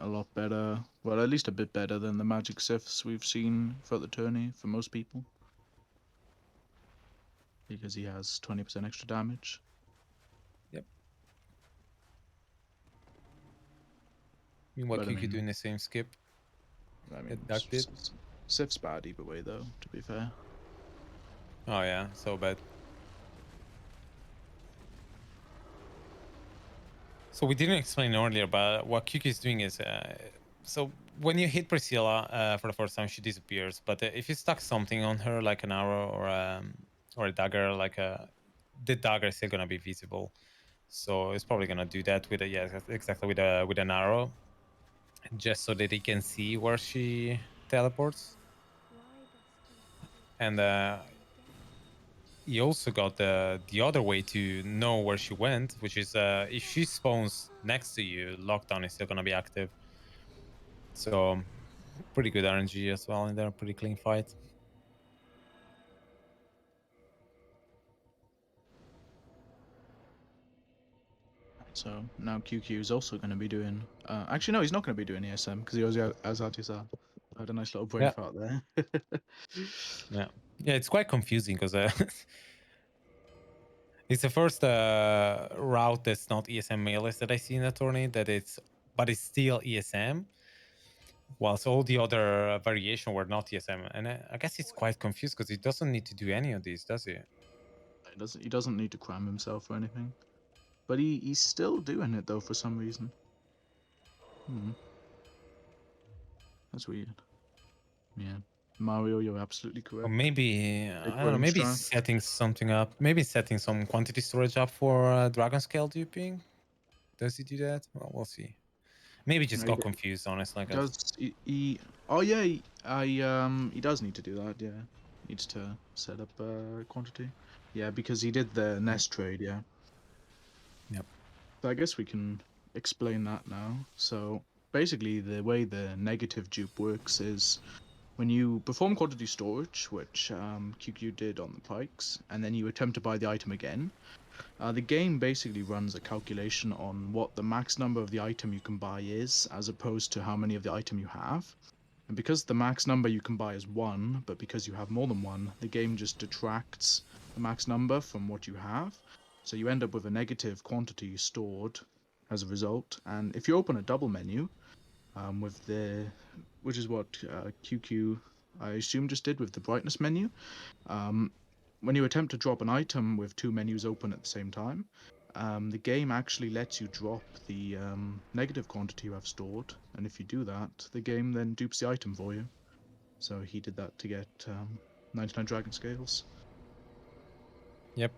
a lot better. Well, at least a bit better than the Magic Siths we've seen for the tourney for most people, because he has 20% extra damage. Yep. Meanwhile, But I QQ mean, doing the same skip that Duck did. Sith's bad either way, though. To be fair. Oh yeah, so bad. So we didn't explain earlier, but what QQ is doing is, so when you hit Priscilla for the first time, she disappears. But if you stuck something on her, like an arrow or a dagger, like the dagger is still gonna be visible. So it's probably gonna do that with a, yeah, exactly, with an arrow, just so that he can see where she teleports. And he also got the other way to know where she went, which is if she spawns next to you, lockdown is still gonna be active. So pretty good RNG as well in there, pretty clean fight. So now QQ is also going to be doing. Actually, no, he's not going to be doing ESM because he already has Artisan. I had a nice little brain Yeah. fart there. Yeah, it's quite confusing because it's the first route that's not ESM melee that I see in a tourney but it's still ESM, whilst all the other variation were not ESM. And I guess it's quite confused because he doesn't need to do any of these, does he? He doesn't need to cram himself or anything, but he's still doing it though for some reason. That's weird. Yeah, Mario, you're absolutely Or correct. maybe, Big I don't know, worm maybe strat. setting something up. Maybe setting some quantity storage up for Dragon Scale duping. Does he do that? Well, we'll see. Maybe just No, got confused, honestly. he does. Oh yeah, he does need to do that. Yeah, needs to set up quantity. Yeah, because he did the nest trade. Yeah. Yep. So I guess we can explain that now. So basically, the way the negative dupe works is when you perform quantity storage, which QQ did on the pikes, and then you attempt to buy the item again, the game basically runs a calculation on what the max number of the item you can buy is, as opposed to how many of the item you have. And because the max number you can buy is 1, but because you have more than 1, the game just detracts the max number from what you have. So you end up with a negative quantity stored as a result. And if you open a double menu, which is what QQ I assume just did with the brightness menu, when you attempt to drop an item with two menus open at the same time, the game actually lets you drop the negative quantity you have stored, and if you do that, the game then dupes the item for you. So he did that to get 99 dragon scales. Yep.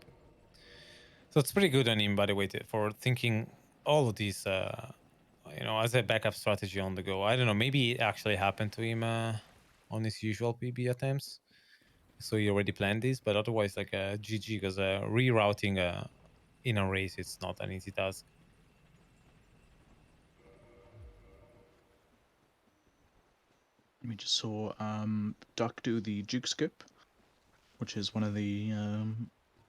So it's pretty good on him, by the way, for thinking all of these, as a backup strategy on the go. I don't know, maybe it actually happened to him on his usual PB attempts. So he already planned this, but otherwise, like GG, because rerouting in a race, it's not an easy task. We just saw Duck do the juke skip, which is one of the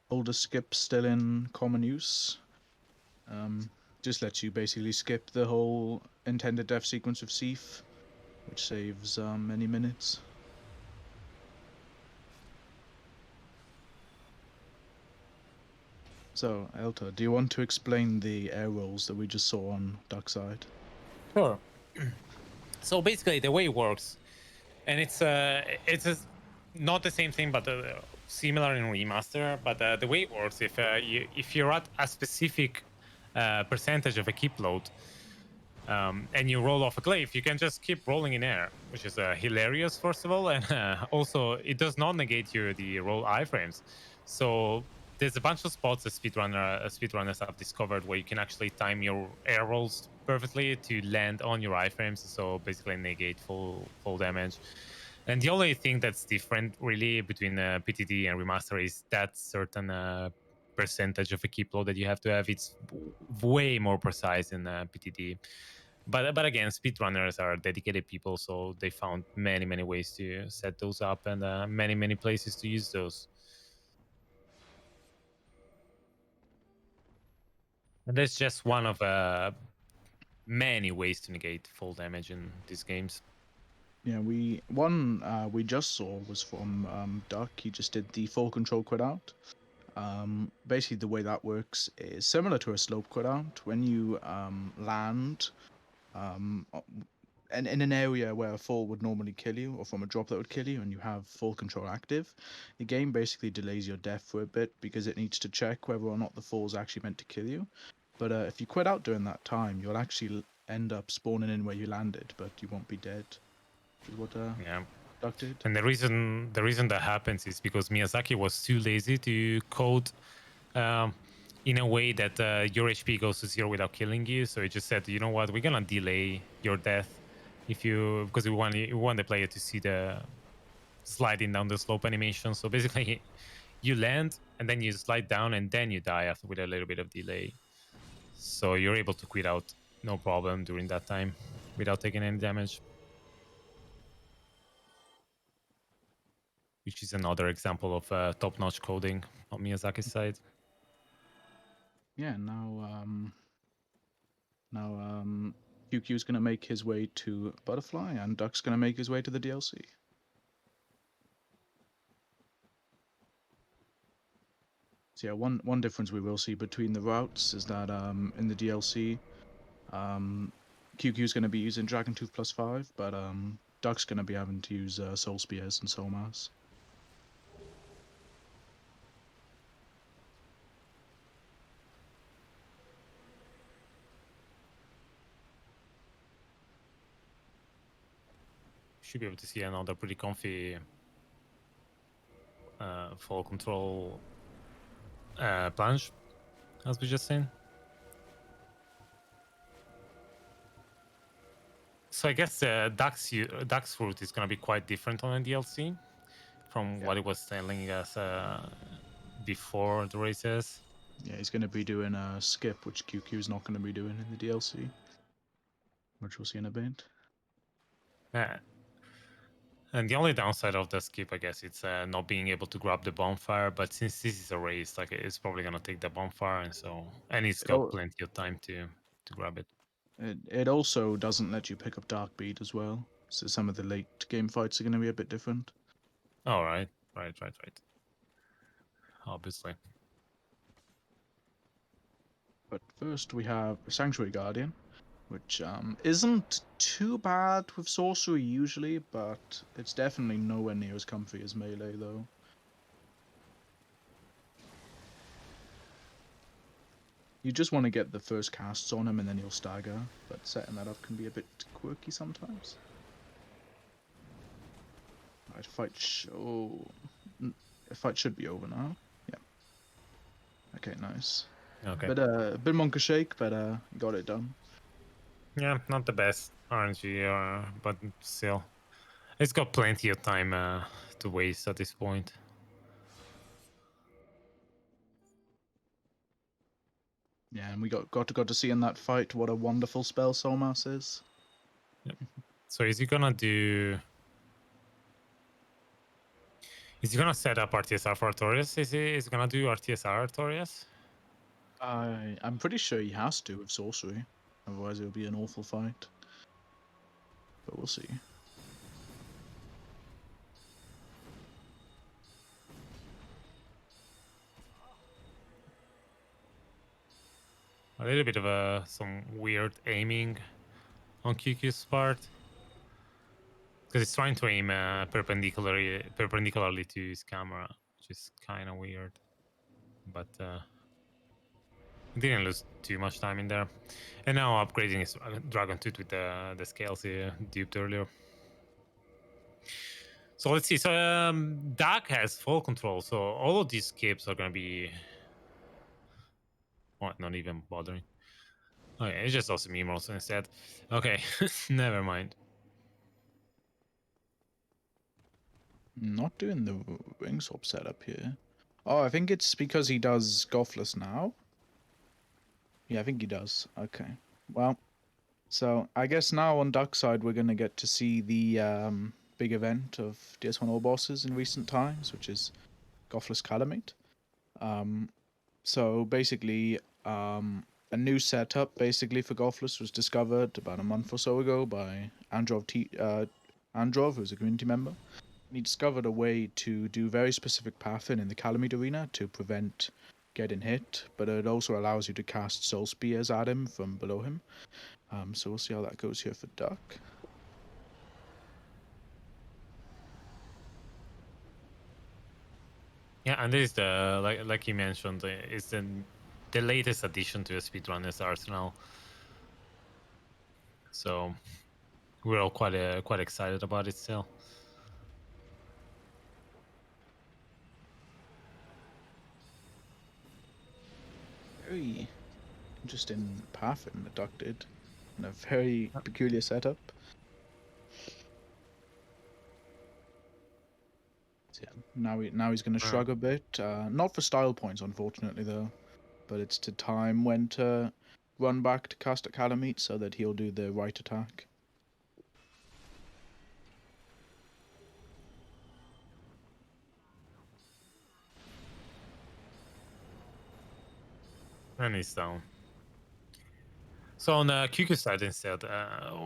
oldest skips still in common use. Just lets you basically skip the whole intended death sequence of Seif, which saves many minutes. So, Elta, do you want to explain the air rolls that we just saw on Duckside? Sure. So basically, the way it works, and it's not the same thing, but similar in remaster. But the way it works, if you're at a specific percentage of a keep load, and you roll off a cliff, you can just keep rolling in air, which is hilarious, first of all, and also it does not negate the roll iframes. So there's a bunch of spots that speedrunners have discovered where you can actually time your air rolls perfectly to land on your iframes, so basically negate full damage. And the only thing that's different really between PTD and remaster is that certain percentage of a keep load that you have to have. It's way more precise in PTD. But again, speedrunners are dedicated people, so they found many ways to set those up, and many places to use those. And that's just one of many ways to negate full damage in these games. Yeah, we just saw was from Duck. He just did the full control quit out. Basically, the way that works is similar to a slope quit out. When you land and in an area where a fall would normally kill you, or from a drop that would kill you, and you have full control active, the game basically delays your death for a bit because it needs to check whether or not the fall is actually meant to kill you. But if you quit out during that time, you'll actually end up spawning in where you landed, but you won't be dead. Which is what Yeah. Duck did. And the reason that happens is because Miyazaki was too lazy to code in a way that your HP goes to 0 without killing you. So he just said, you know what, we're gonna delay your death because we want the player to see the sliding down the slope animation. So basically, you land and then you slide down and then you die after with a little bit of delay. So you're able to quit out no problem during that time without taking any damage. Which is another example of top-notch coding on Miyazaki's side. Yeah, now QQ is going to make his way to Butterfly, and Duck's going to make his way to the DLC. So yeah, one difference we will see between the routes is that in the DLC, QQ is going to be using Dragon Tooth +5, but Duck's going to be having to use Soul Spears and Soul Mass. Should be able to see another pretty comfy full control plunge, as we just seen. So I guess Duck's route is going to be quite different on the DLC from what it was telling us before the races. Yeah, he's going to be doing a skip, which QQ is not going to be doing in the DLC, which we'll see in a bit. And the only downside of the skip, I guess, it's not being able to grab the bonfire. But since this is a race, like it's probably gonna take the bonfire, and it's got al- plenty of time to grab it. It also doesn't let you pick up Dark Bead as well, so some of the late game fights are going to be a bit different. All right, right. Obviously. But first we have Sanctuary Guardian, which isn't too bad with sorcery usually, but it's definitely nowhere near as comfy as melee though. You just want to get the first casts on him and then he'll stagger, but setting that up can be a bit quirky sometimes. Right, fight should be over now. Yeah. Okay, nice. Okay. Bit Monka Shake, but got it done. Yeah, not the best RNG, but still, it's got plenty of time to waste at this point. Yeah, and we got to see in that fight what a wonderful spell Solmas is. Yep. So is he gonna do? Is he gonna set up RTSR for Artorias? Is he gonna do RTSR Artorias? I'm pretty sure he has to with sorcery, otherwise it would be an awful fight. But we'll see. A little bit of some weird aiming on QQ's part, because it's trying to aim perpendicularly to his camera, which is kind of weird. But didn't lose too much time in there. And now upgrading his Dragon Tooth with the scales he duped earlier. So let's see. So Dak has full control. So all of these skips are going to be... What? Not even bothering. Okay, it's just awesome emos instead. Okay, never mind. Not doing the ring swap setup here. Oh, I think it's because he does Goffless now. Yeah, I think he does. Okay. Well, so I guess now on Duck side we're gonna get to see the big event of DS1 All Bosses in recent times, which is Goffless Calamite. So basically, a new setup basically for Goffless was discovered about a month or so ago by Androv, who's a community member. And he discovered a way to do very specific pathing in the Calamite arena to prevent getting hit, but it also allows you to cast Soul Spears at him from below him. So we'll see how that goes here for Duck. Yeah, and this is the like you mentioned, is the latest addition to the speedrunners arsenal. So we're all quite excited about it still. Very interesting pathing that Duck did, and a very peculiar setup. So yeah, now he's going to shrug a bit. Not for style points, unfortunately, though, but it's to time when to run back to cast at Calamite so that he'll do the right attack. And he's down. So on the QQ side instead,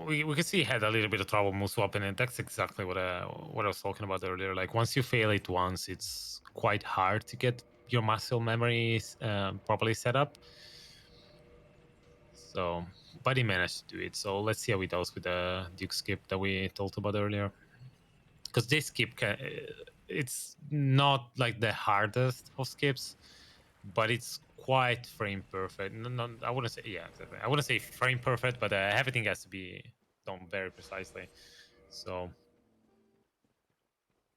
we can see he had a little bit of trouble move swapping, and that's exactly what I was talking about earlier. Like once you fail it once, it's quite hard to get your muscle memories properly set up. So, but he managed to do it. So let's see how he does with the Duke skip that we talked about earlier. Because this skip it's not like the hardest of skips, but it's quite frame perfect. No, I wouldn't say, yeah, exactly. I wouldn't say frame perfect, but everything has to be done very precisely. So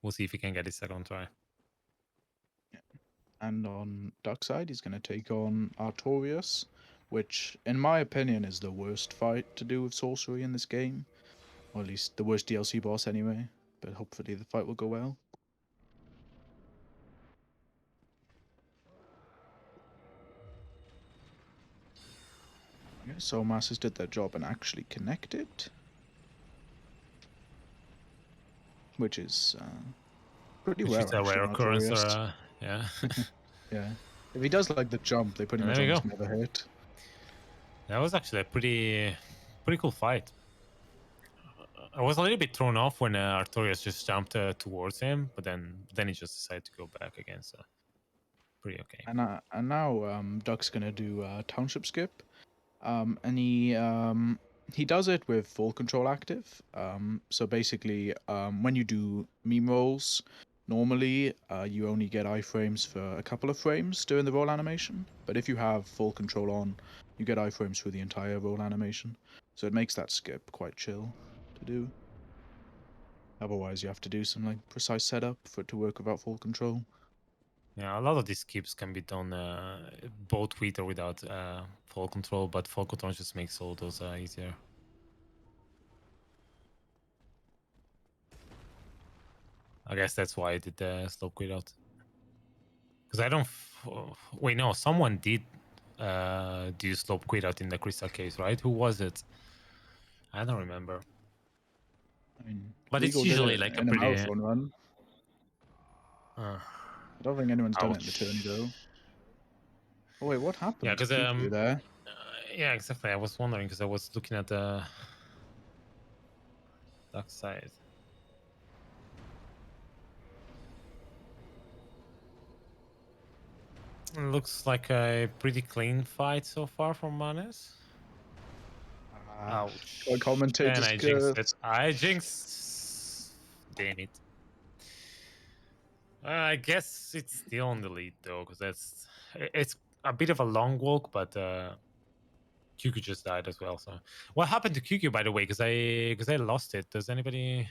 we'll see if he can get his second try. And on Duck side, he's going to take on Artorias, which, in my opinion, is the worst fight to do with sorcery in this game. Or at least the worst DLC boss anyway. But hopefully the fight will go well. Yeah, so Masters did their job and actually connected. which is pretty Which rare is a actually rare on occurrence. Artorias. Yeah. Yeah. If he does like the jump, they pretty And much there we almost go. never hit. That was actually a pretty cool fight. I was a little bit thrown off when Artorias just jumped towards him, but then he just decided to go back again. So pretty okay. And now Duck's gonna do township skip, and he does it with full control active. So basically, when you do meme rolls, normally you only get iframes for a couple of frames during the roll animation. But if you have full control on, you get iframes for the entire roll animation. So it makes that skip quite chill to do. Otherwise, you have to do some like precise setup for it to work without full control. Yeah, a lot of these skips can be done both with or without full control, but full control just makes all those easier. I guess that's why I did the slope quit out. Because I don't. Wait, no, someone did do slope quit out in the crystal case, right? Who was it? I don't remember. I mean, But it's Legal did usually it like a in a pretty. marathon run. Uh, I don't think anyone's done it in the tourney ouch. though. Oh wait, what Yeah, happened to because QueueKyoo there? yeah, exactly. I was wondering because I was looking at the dark side. Looks like a pretty clean fight so far from Manes. Ouch. Our And commentator's I jinxed it. curse. I jinxed. Damn it. I guess it's still on the lead though, because it's a bit of a long walk, but QueueKyoo just died as well. So what happened to QueueKyoo, by the way? Because I lost it. Did anybody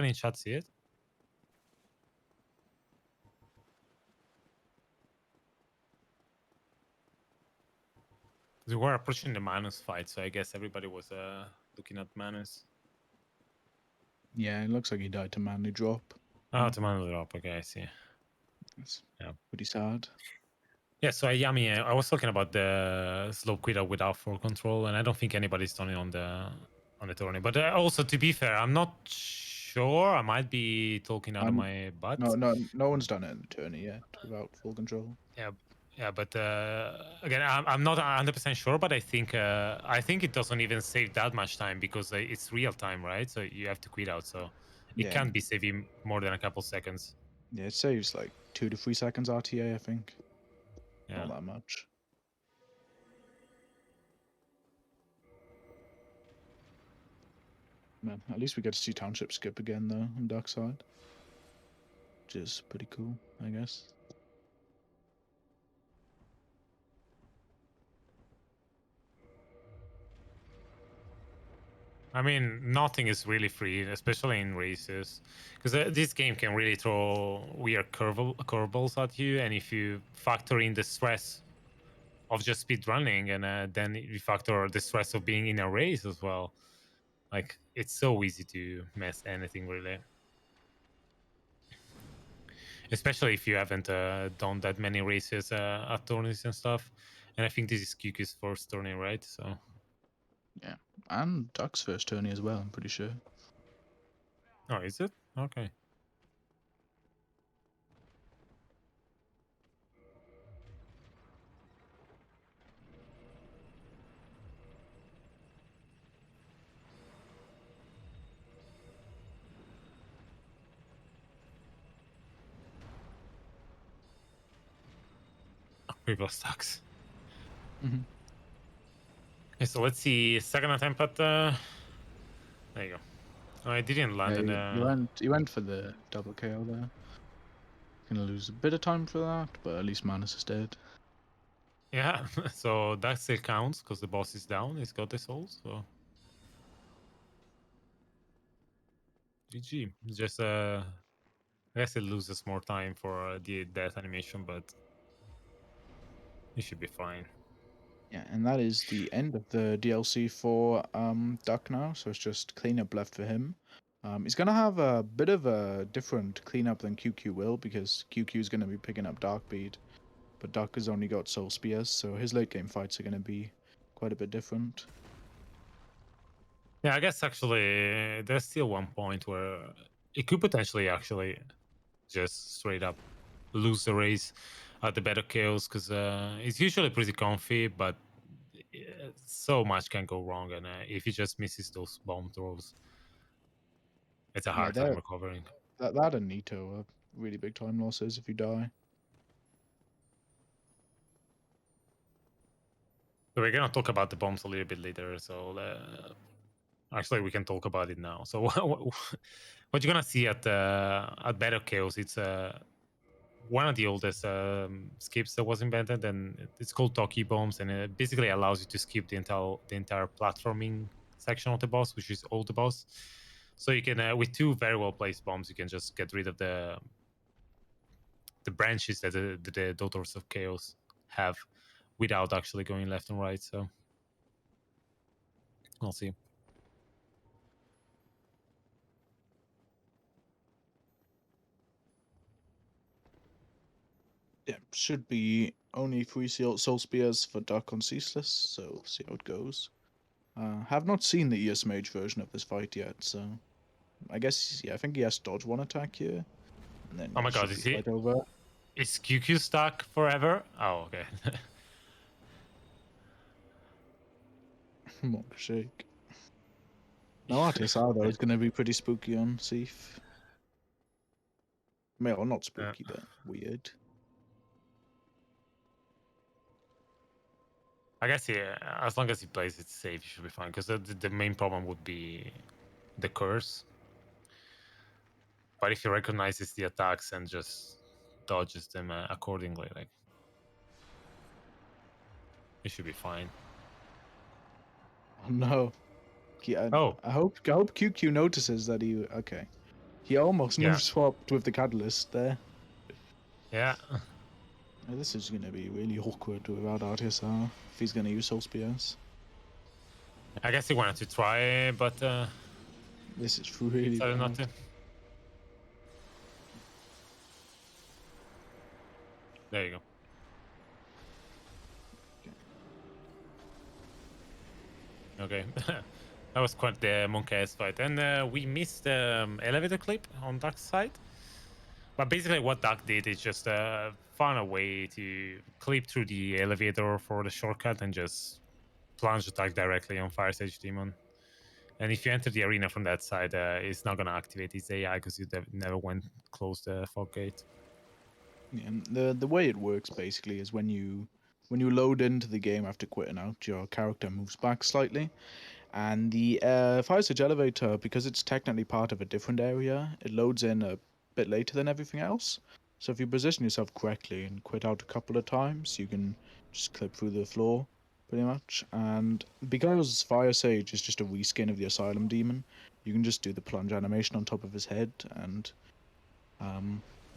in chat see it? We were approaching the Manus fight, so I guess everybody was looking at Manus. Yeah, it looks like he died to manly drop. Oh, to Manus drop. Okay, I see. It's Yeah. pretty sad. Yeah, so Yami, I was talking about the slope quit without full control, and I don't think anybody's done it on the tourney. But also, to be fair, I'm not sure. I might be talking out of And my butt. no one's done it in the tourney yet without full control. Yeah, but again, I'm not 100% sure, but I think it doesn't even save that much time because it's real time, right? So you have to quit out, so it Yeah, can't be saving more than a couple seconds. yeah, it saves like 2 to 3 seconds RTA, I think. Yeah. Not that much. Man, at least we get to see Township skip again though on Dark Side. Which is pretty cool, I guess. I mean, nothing is really free, especially in races, because this game can really throw weird curveballs at you, and if you factor in the stress of just speed running, and then you factor the stress of being in a race as well, like it's so easy to mess anything really, especially if you haven't done that many races at tourneys and stuff. And I think this is QueueKyoo's first tourney, right? So Yeah. And Duck's first tourney as well, I'm pretty sure. oh, is it okay? People sucks. Mm-hmm. Okay, so let's see second attempt at there you go. Oh, I didn't land in Yeah, he went for the double KO there. Gonna lose a bit of time for that, but at least Manus is dead. yeah. So that still counts because the boss is down. He's got the soul, so GG. Just I guess it loses more time for the death animation, but it should be fine. Yeah, and that is the end of the DLC for Duck now, so it's just cleanup left for him. He's gonna have a bit of a different cleanup than QQ will, because QQ is gonna be picking up Darkbeat, but Duck has only got Soul Spears, so his late game fights are gonna be quite a bit different. Yeah, I guess actually there's still one point where it could potentially actually just straight up lose the race at the better kills because it's usually pretty comfy, but so much can go wrong, and if he just misses those bomb throws, it's a Yeah, hard time recovering. that and Nito are really big time losses if you die. So we're gonna talk about the bombs a little bit later. So actually, we can talk about it now. So what you're gonna see at better kills, it's one of the oldest skips that was invented, and it's called Toki bombs, and it basically allows you to skip the entire platforming section of the boss, which is all the boss. So you can, with two very well placed bombs, you can just get rid of the branches that the Daughters of Chaos have, without actually going left and right. So we'll see. Yeah, should be only 3 soul spears for Duck on Ceaseless, so see how it goes. Have not seen the ES Mage version of this fight yet, so I guess, yeah, I think he has dodge one attack here, and then, Oh yeah, my god, should is be fight over. is QQ stuck forever? Oh, okay. Monk Shake. No, RTSR, though, is going to be pretty spooky on Seath. Well, not spooky, but weird. I guess, yeah, as long as he plays it safe, he should be fine. Because the main problem would be the curse. But if he recognizes the attacks and just dodges them accordingly, like, he should be fine. Oh, no. Yeah, Oh, I hope QueueKyoo notices that he... Okay. He almost Yeah. move swapped with the Catalyst there. yeah. This is going to be really awkward without RTSR, if he's going to use Soul Spears. I guess he wanted to try, but This is really decided not bad. to. There you go. Okay. That was quite the monkey-ass fight. And we missed the elevator clip on Duck's side. But basically what Duck did is just found a way to clip through the elevator for the shortcut and just plunge the Duck directly on Fire Sage Demon. And if you enter the arena from that side, it's not going to activate its AI because you never went close the fog gate. Yeah, and the way it works basically is when you load into the game after quitting out, your character moves back slightly, and the Fire Sage elevator, because it's technically part of a different area, it loads in a bit later than everything else. So if you position yourself correctly and quit out a couple of times, you can just clip through the floor, pretty much. And because Fire Sage is just a reskin of the Asylum Demon, you can just do the plunge animation on top of his head and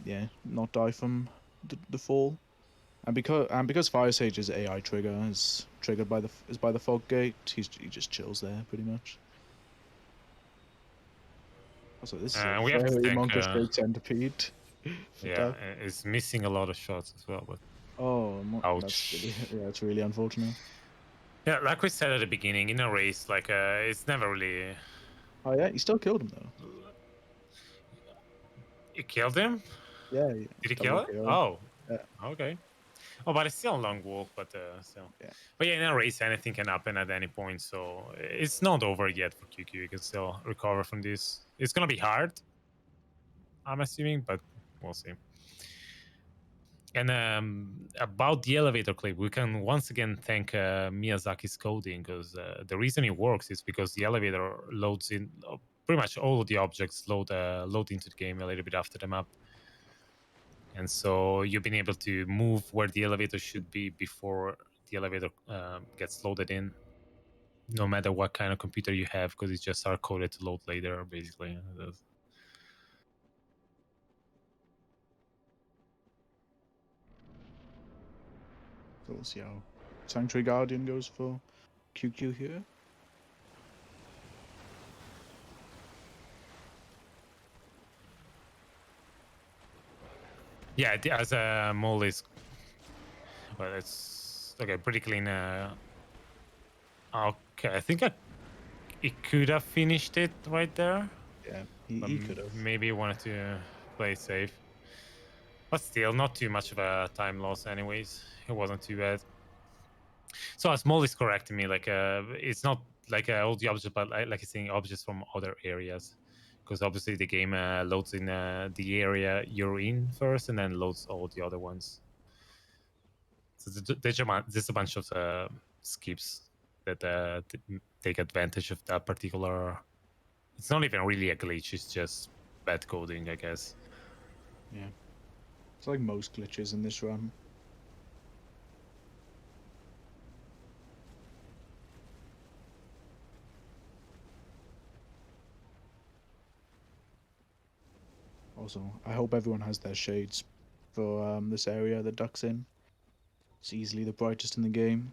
yeah, not die from the fall. And because Fire Sage's AI trigger is triggered by the fog gate, he just chills there pretty much. Also, this is a We have to very thank, monkish great centipede. For yeah, Duck. it's missing a lot of shots as well. But Oh, that's ouch. really it's really unfortunate. Yeah, like we said at the beginning, in a race, like it's never really. Oh yeah, he still killed him though. You killed him? Yeah, Did he kill double him? KO. Oh, Yeah, okay. Oh, but it's still a long walk, but still. yeah. But yeah, in a race, anything can happen at any point, so it's not over yet for QQ. You can still recover from this. It's gonna be hard, I'm assuming, but we'll see. And about the elevator clip, we can once again thank Miyazaki's coding, because the reason it works is because the elevator loads in pretty much all of the objects load into the game a little bit after the map. And so you've been able to move where the elevator should be before the elevator gets loaded in, no matter what kind of computer you have, because it's just hard coded to load later, basically. So we'll see how Sanctuary Guardian goes for QQ here. Yeah, as a mole is, well, it's okay, pretty clean. Okay, I think I he could have finished it right there. Yeah, But he could have. maybe he wanted to play safe. But still, not too much of a time loss, anyways. It wasn't too bad. So as Small is correcting me, like it's not like all the objects, but like it's seeing objects from other areas, because obviously the game loads in the area you're in first, and then loads all the other ones. So there's a bunch of skips that take advantage of that particular. It's not even really a glitch; it's just bad coding, I guess. Yeah, it's like most glitches in this run. Also, I hope everyone has their shades for this area that Duck's in. It's easily the brightest in the game.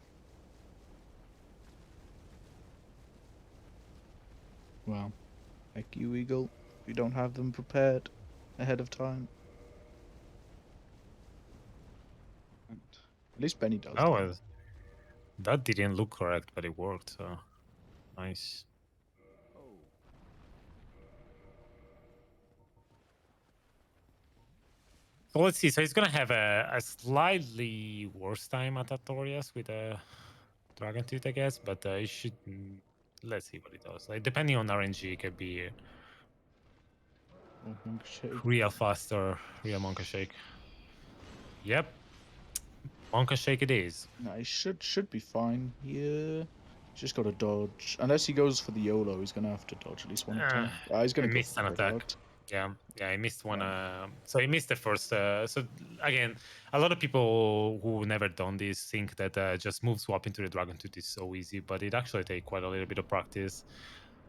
Well, like you, Eagle, you don't have them prepared ahead of time. And at least Benny does. Oh, Though. that didn't look correct, but it worked. So nice. Oh. So let's see. So he's gonna have a slightly worse time at Artorias with a Dragon Tooth, I guess. But he should. Let's see what he does. Like depending on RNG, it could be Oh, Monk Shake. real fast or real Monka Shake. Yep, Monka Shake it is. Nah, he should be fine. Yeah, just got to dodge. Unless he goes for the YOLO, he's gonna have to dodge at least one attack. He's I gonna go missed for an the attack. out. Yeah, I missed one. Yeah. So I missed the first. So again, a lot of people who never done this think that just move swap into the Dragon Tooth is so easy, but it actually takes quite a little bit of practice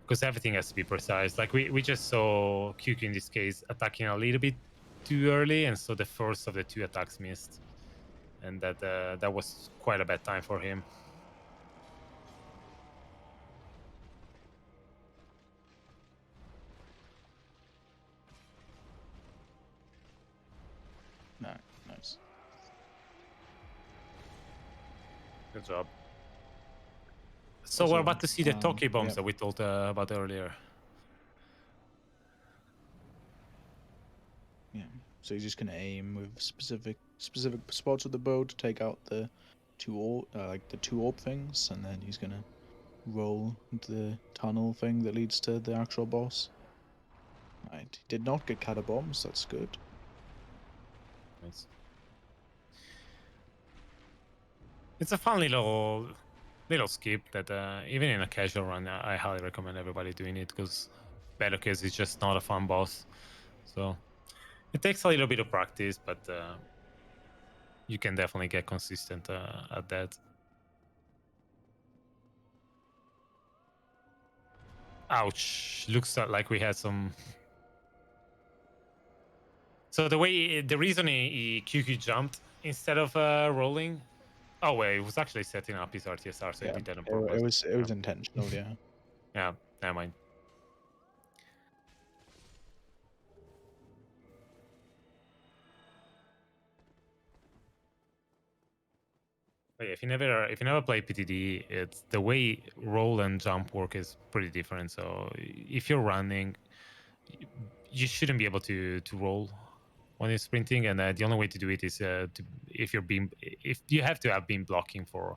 because everything has to be precise. Like we just saw QQ in this case attacking a little bit too early, and so the first of the two attacks missed, and that was quite a bad time for him. Nah, nice. Good job. So Also, we're about to see the Toki bombs yeah. that we told about earlier. Yeah. So he's just gonna aim with specific spots of the bow to take out the two orb things, and then he's gonna roll into the tunnel thing that leads to the actual boss. Right. He did not get catabombs. That's good. Nice. It's a fun little skip that even in a casual run, I highly recommend everybody doing it because Belocus is just not a fun boss. So it takes a little bit of practice, but you can definitely get consistent at that. Ouch! Looks like we had some. So the reason he QQ jumped instead of rolling. Oh wait, it was actually setting up his RTSR, so he Yeah. did that on It purpose. was intentional. Yeah. Yeah, never mind. But yeah, if you never play PTDE, it's the way roll and jump work is pretty different. So if you're running, you shouldn't be able to roll when you're sprinting, and the only way to do it is if you have to have been blocking for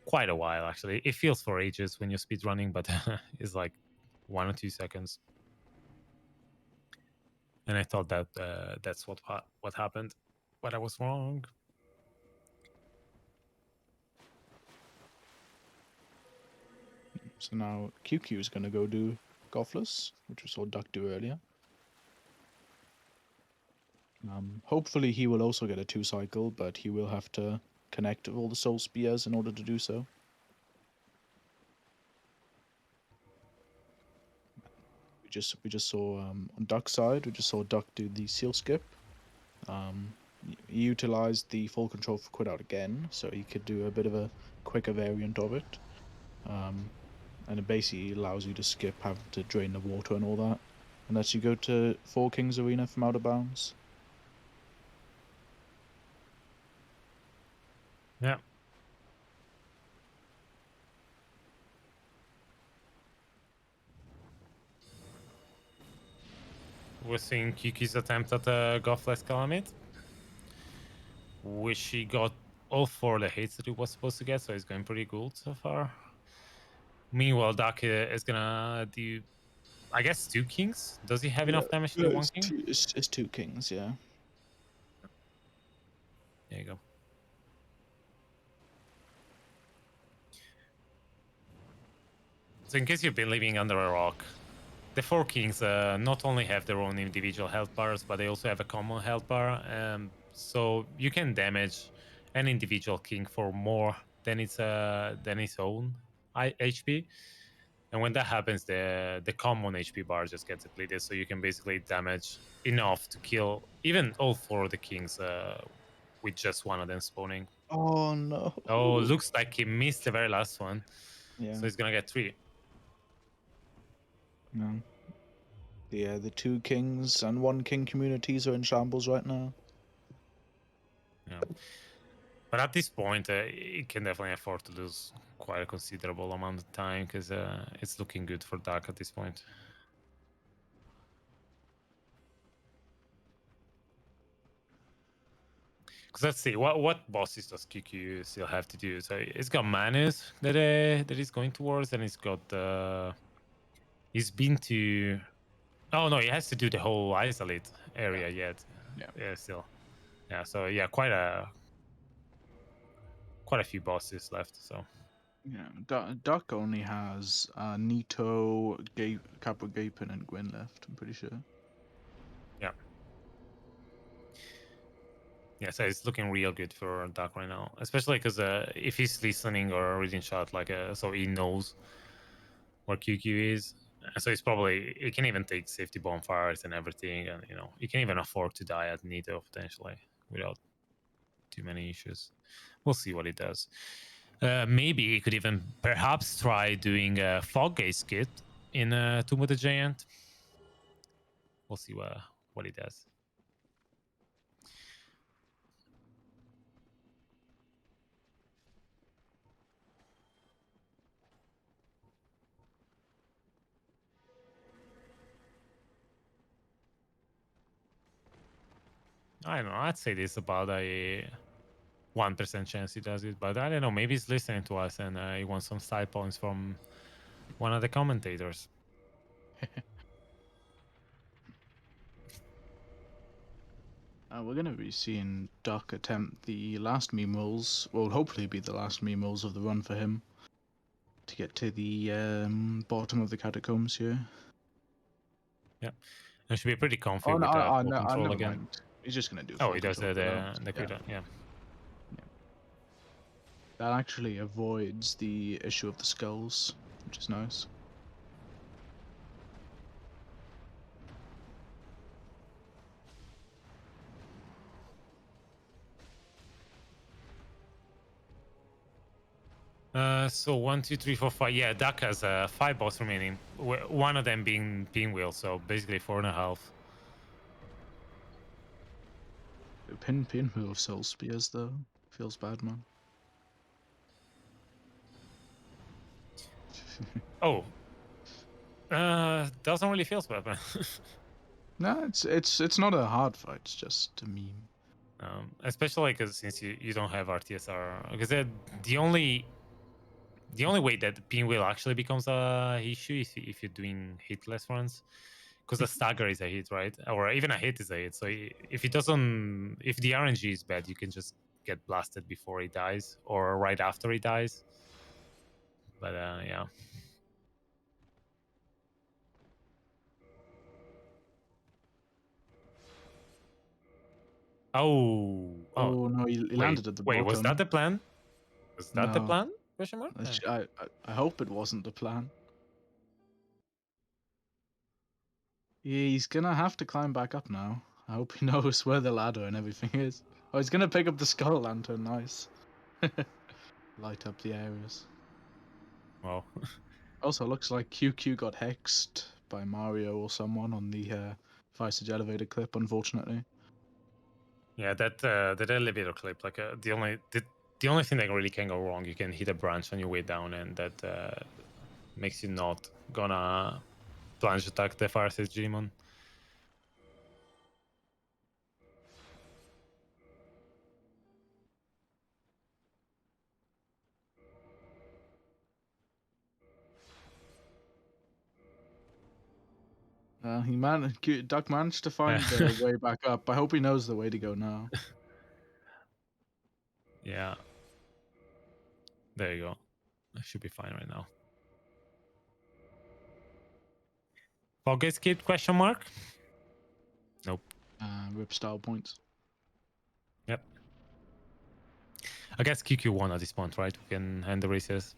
quite a while. Actually, it feels for ages when you're speed running, but it's like 1 or 2 seconds. And I thought that that's what happened, but I was wrong. So now QQ is gonna go do Goffless, which we saw Duck do earlier. Hopefully he will also get a 2-cycle, but he will have to connect all the soul spears in order to do so. We just saw on Duck's side, we just saw Duck do the seal skip. He utilized the full control for quit out again, so he could do a bit of a quicker variant of it. And it basically allows you to skip having to drain the water and all that, and lets you go to Four Kings Arena from out of bounds. Yeah. we're seeing QueueKyoo's attempt at Godless Calamite, which he got all 4 the hits that he was supposed to get, so he's going pretty good so far. Meanwhile, Duck is gonna do, I guess, 2 kings. Does he have enough damage to do 1 king? It's 2 kings, yeah. There you go. So in case you've been living under a rock, the 4 kings not only have their own individual health bars, but they also have a common health bar. So you can damage an individual king for more than its own HP. And when that happens, the common HP bar just gets depleted. So you can basically damage enough to kill even all 4 of the kings with just one of them spawning. Oh no. Oh, looks like he missed the very last one. Yeah. So he's gonna get 3. No. Yeah, the 2 kings and 1 king communities are in shambles right now. Yeah. But at this point, it can definitely afford to lose quite a considerable amount of time because it's looking good for Duck at this point. Because let's see, what bosses does QueueKyoo still have to do? So it's got Manus that he's going towards, and he's got he's been to. Oh no, he has to do the whole isolate area yet. Yeah, still. Yeah, so yeah, quite a few bosses left. So Yeah, Duck only has Nito, Capra Gapin, and Gwen left, I'm pretty sure. yeah. Yeah, so it's looking real good for Duck right now, especially because if he's listening or reading shot, like so he knows where QueueKyoo is, so he's probably he can even take safety bonfires and everything, and he can even afford to die at Nito potentially without too many issues. We'll see what he does. Maybe he could even perhaps try doing a Fog Gaze kit in Tomb of the Giant. We'll see what he does. I don't know. I'd say this about a 1% chance he does it, but I don't know. Maybe he's listening to us and he wants some side points from one of the commentators. We're going to be seeing Duck attempt the last meme rolls. Well, hopefully be the last meme rolls of the run for him to get to the bottom of the catacombs here. Yeah, and should be pretty comfy Oh, with no, full control never again. mind. He's just going to do Oh, full he does control the yeah. Kuda, yeah. That actually avoids the issue of the skulls, which is nice. So 1, 2, 3, 4, 5. Yeah, Duck has 5 boss remaining. One of them being Pinwheel, so basically 4.5. Pinwheel of Soul Spears, though. Feels bad, man. Oh, doesn't really feel bad, man. No, it's not a hard fight. It's just a meme. Especially because since you don't have RTSR, because the only way that the Pinwheel actually becomes a issue is if you're doing hitless runs, because a stagger is a hit, right? Or even a hit is a hit. So if it doesn't, if the RNG is bad, you can just get blasted before he dies or right after he dies. But yeah. Oh no, he landed at the bottom. Wait, was that the plan? Was that the No. plan? Question mark? I hope it wasn't the plan. He's gonna have to climb back up now. I hope he knows where the ladder and everything is. Oh, he's gonna pick up the skull lantern. Nice. Light up the areas. Well, Also, looks like QueueKyoo got hexed by Mario or someone on the Visage elevator clip, unfortunately. yeah, that elevator clip, like the only thing that really can go wrong, you can hit a branch on your way down, and that makes you not gonna plunge attack the Fire Sage Demon. Duck managed to find the way back up. I hope he knows the way to go now. Yeah. There you go. I should be fine right now. Focus kit question mark? Nope. Rip style points. Yep. I guess QQ won at this point, right? We can end the races.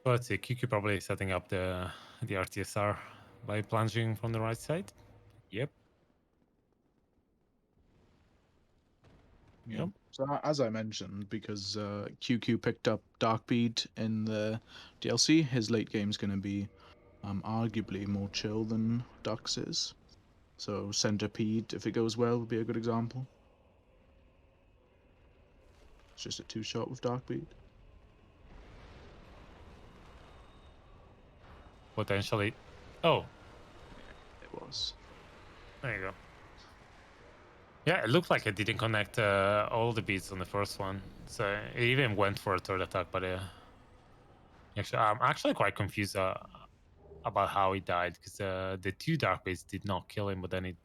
So let's see. QQ probably setting up the RTSR by plunging from the right side. Yep. Yeah. Yep. So as I mentioned, because QQ picked up Darkbead in the DLC, his late game's going to be arguably more chill than Duck's is. So Centipede, if it goes well, would be a good example. It's just a 2-shot with Darkbead. Potentially. Oh, It was. there you go. Yeah, it looked like it didn't connect all the beats on the first one. So it even went for a third attack, but actually, I'm actually quite confused about how he died, because the two dark beats did not kill him, but then he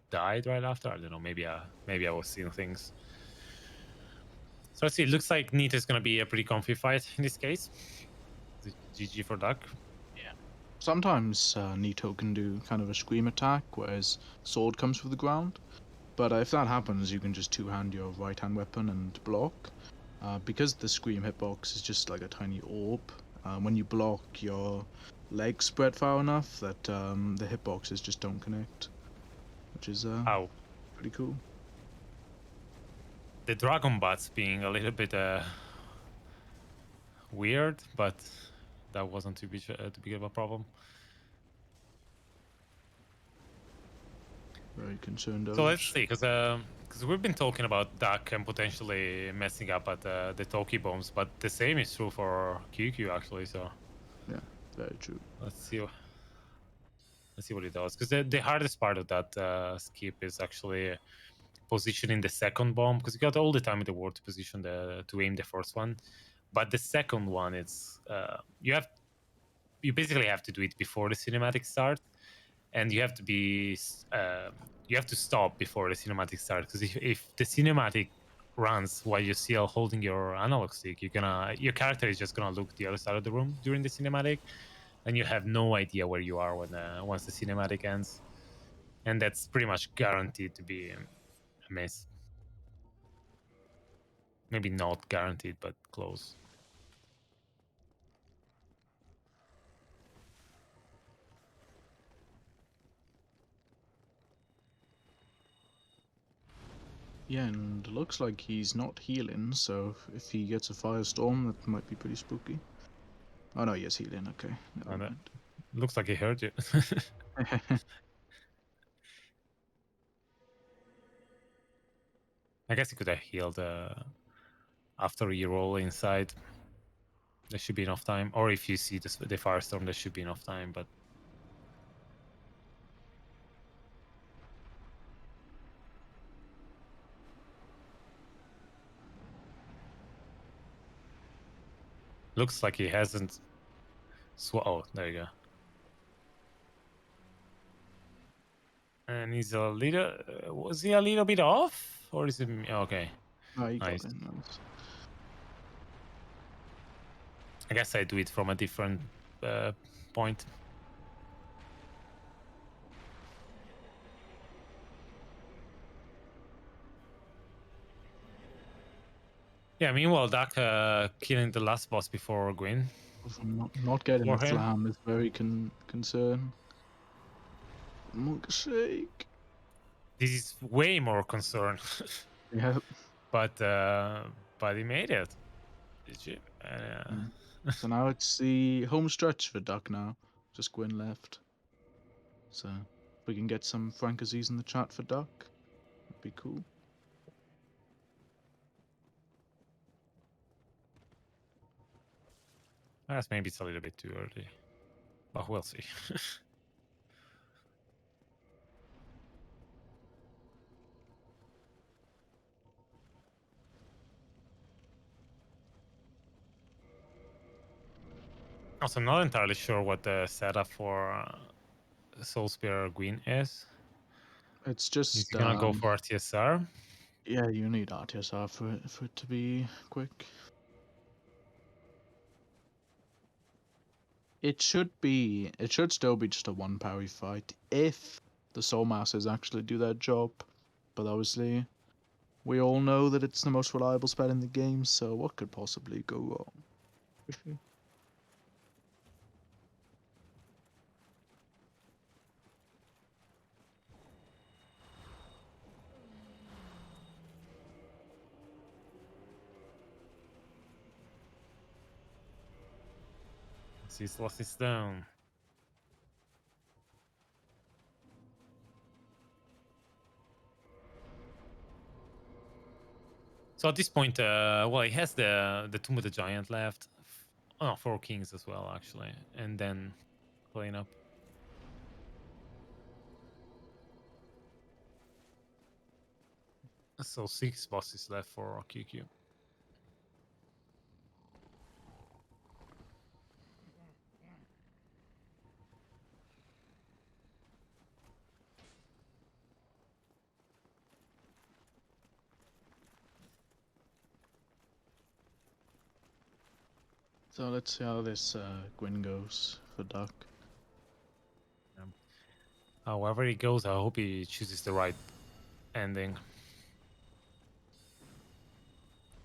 died right after. I don't know. Maybe I was seeing things. So let's see. It looks like Nita is going to be a pretty comfy fight in this case. GG for Duck. Sometimes Nito can do kind of a scream attack, where his sword comes through the ground. But if that happens, you can just two-hand your right-hand weapon and block. Because the scream hitbox is just like a tiny orb, when you block, your legs spread far enough that the hitboxes just don't connect, which is Ow. pretty cool. The Dragon Bots being a little bit weird, but that wasn't too big of a problem. Very concerned. So let's see, because we've been talking about Duck and potentially messing up at the Toki bombs, but the same is true for QQ actually. So Yeah, very true. let's see what it does. Because the hardest part of that skip is actually positioning the second bomb, because you got all the time in the world to position to aim the first one, but the second one, it's you basically have to do it before the cinematic starts, and you have to be you have to stop before the cinematic starts, because if the cinematic runs while you're still holding your analog stick, your character is just gonna look the other side of the room during the cinematic, and you have no idea where you are when once the cinematic ends, and that's pretty much guaranteed to be a miss. Maybe not guaranteed, but close. Yeah, and it looks like he's not healing, so if he gets a firestorm, that might be pretty spooky. Oh no, he is healing. Okay, never And mind. looks like he hurt you. I guess he could have healed after you roll inside. There should be enough time. Or if you see the firestorm, there should be enough time. But looks like he hasn't. Oh, there you go. And he's a little. Was he a little bit off, or is it? Okay. Oh, he Nice. got in. Nice. I guess I do it from a different point. Yeah, meanwhile, Duck killing the last boss before Gwyn. Not getting For the him? slam is very concern. Milkshake. This is way more concern. Yeah. but he made it. Did you? So now it's the home stretch for Duck now. Just Gwyn left. So if we can get some Francasies in the chat for Duck, that'd be cool. That's maybe it's a little bit too early, but we'll see. Also, I'm not entirely sure what the setup for Soul Spear Gwyn is. It's Is just he gonna go for TSR? yeah, you need RTSR for it to be quick. It should still be just a one parry fight if the Soul Masters actually do their job. But obviously, we all know that it's the most reliable spell in the game, so what could possibly go wrong? He's lost his stone. So at this point, well, he has the Tomb of the Giant left. Oh, 4 kings as well, actually, and then clean up. So 6 bosses left for QueueKyoo. So let's see how this Gwyn goes for Duck. However he goes, I hope he chooses the right ending.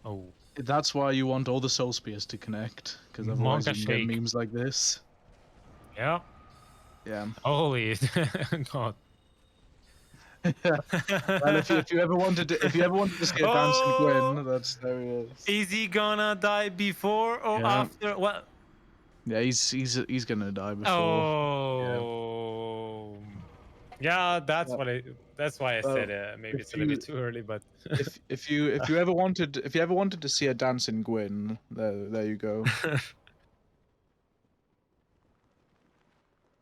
Oh, That's why you want all the Soul Spears to connect, because otherwise Monka you can get Shake. memes like this. Yeah. Yeah. Holy God. Well, if you ever wanted to see a dancing Gwyn, that's there he is. Is he gonna die before or Yeah. after? What? Yeah, he's gonna die before. Oh. Yeah, that's Yeah. what that's why I Well, said maybe if it's a little you bit too early, but if you ever wanted to see a dancing Gwyn, there you go.